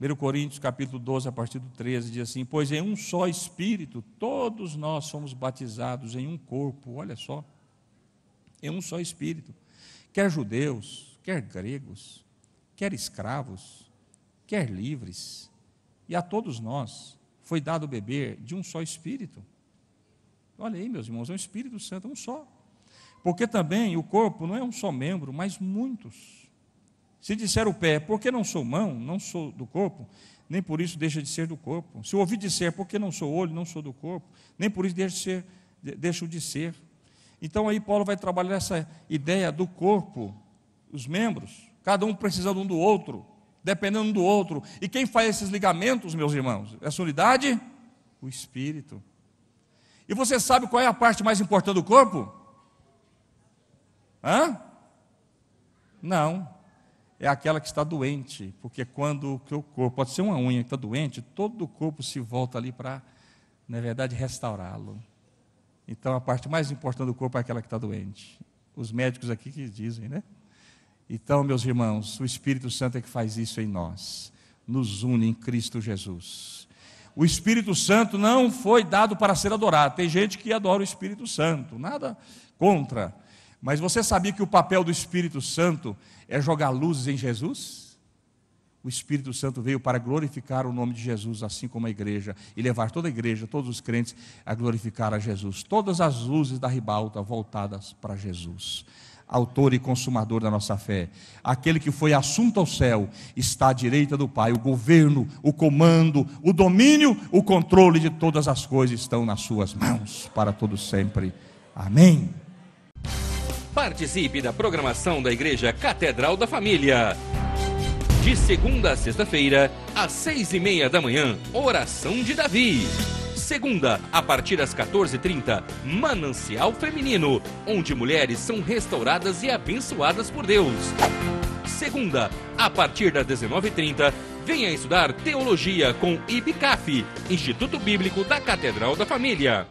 1 Coríntios capítulo 12, a partir do 13, diz assim: pois em um só Espírito, todos nós somos batizados em um corpo, olha só, em um só Espírito, quer judeus, quer gregos, quer escravos, quer livres, e a todos nós foi dado beber de um só Espírito. Olha aí, meus irmãos, é um Espírito Santo, um só. Porque também o corpo não é um só membro, mas muitos. Se disser o pé, porque não sou mão, não sou do corpo, nem por isso deixa de ser do corpo. Se o ouvido disser, porque não sou olho, não sou do corpo, nem por isso deixo de ser. Então aí Paulo vai trabalhar essa ideia do corpo, os membros, cada um precisando um do outro, dependendo um do outro. E quem faz esses ligamentos, meus irmãos? Essa unidade? O Espírito. E você sabe qual é a parte mais importante do corpo? Não. É aquela que está doente, porque quando o corpo, pode ser uma unha que está doente, todo o corpo se volta ali para, na verdade, restaurá-lo. Então a parte mais importante do corpo é aquela que está doente. Os médicos aqui que dizem, né? Então, meus irmãos, o Espírito Santo é que faz isso em nós, nos une em Cristo Jesus. O Espírito Santo não foi dado para ser adorado. Tem gente que adora o Espírito Santo, nada contra. Mas você sabia que o papel do Espírito Santo é jogar luzes em Jesus? O Espírito Santo veio para glorificar o nome de Jesus, assim como a igreja, e levar toda a igreja, todos os crentes, a glorificar a Jesus. Todas as luzes da ribalta voltadas para Jesus, autor e consumador da nossa fé. Aquele que foi assunto ao céu, está à direita do Pai. O governo, o comando, o domínio, o controle de todas as coisas estão nas suas mãos, para todos sempre. Amém. Participe da programação da Igreja Catedral da Família. De segunda a sexta-feira, às 6:30 da manhã, Oração de Davi. Segunda, a partir das 14h30, Manancial Feminino, onde mulheres são restauradas e abençoadas por Deus. Segunda, a partir das 19h30, venha estudar Teologia com IBCAF, Instituto Bíblico da Catedral da Família.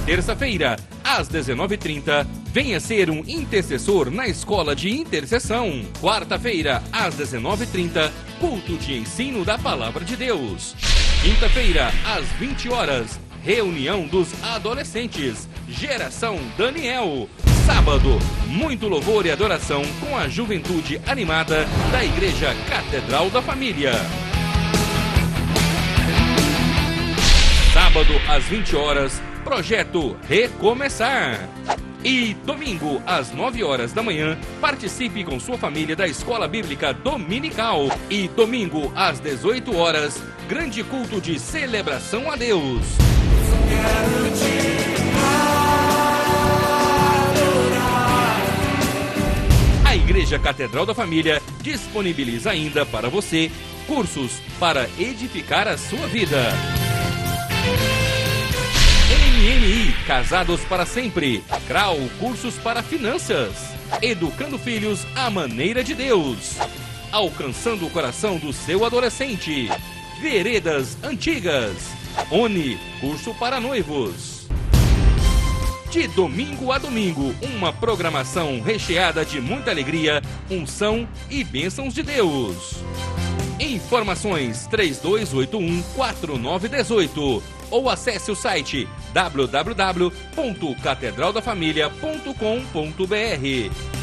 Terça-feira, às 19h30, venha ser um intercessor na Escola de Intercessão. Quarta-feira, às 19h30, culto de ensino da Palavra de Deus. Quinta-feira, às 20 horas, reunião dos adolescentes, Geração Daniel. Sábado, muito louvor e adoração com a juventude animada da Igreja Catedral da Família. Sábado, às 20 horas, Projeto Recomeçar. E domingo, às 9 horas da manhã, participe com sua família da Escola Bíblica Dominical. E domingo, às 18 horas, grande culto de celebração a Deus. A Igreja Catedral da Família disponibiliza ainda para você cursos para edificar a sua vida. MMI, Casados para Sempre. CRAU, cursos para finanças. Educando filhos à maneira de Deus. Alcançando o coração do seu adolescente. Veredas Antigas. ONI, curso para noivos. De domingo a domingo, uma programação recheada de muita alegria, unção e bênçãos de Deus. Informações 3281-4918 ou acesse o site www.catedraldafamilia.com.br.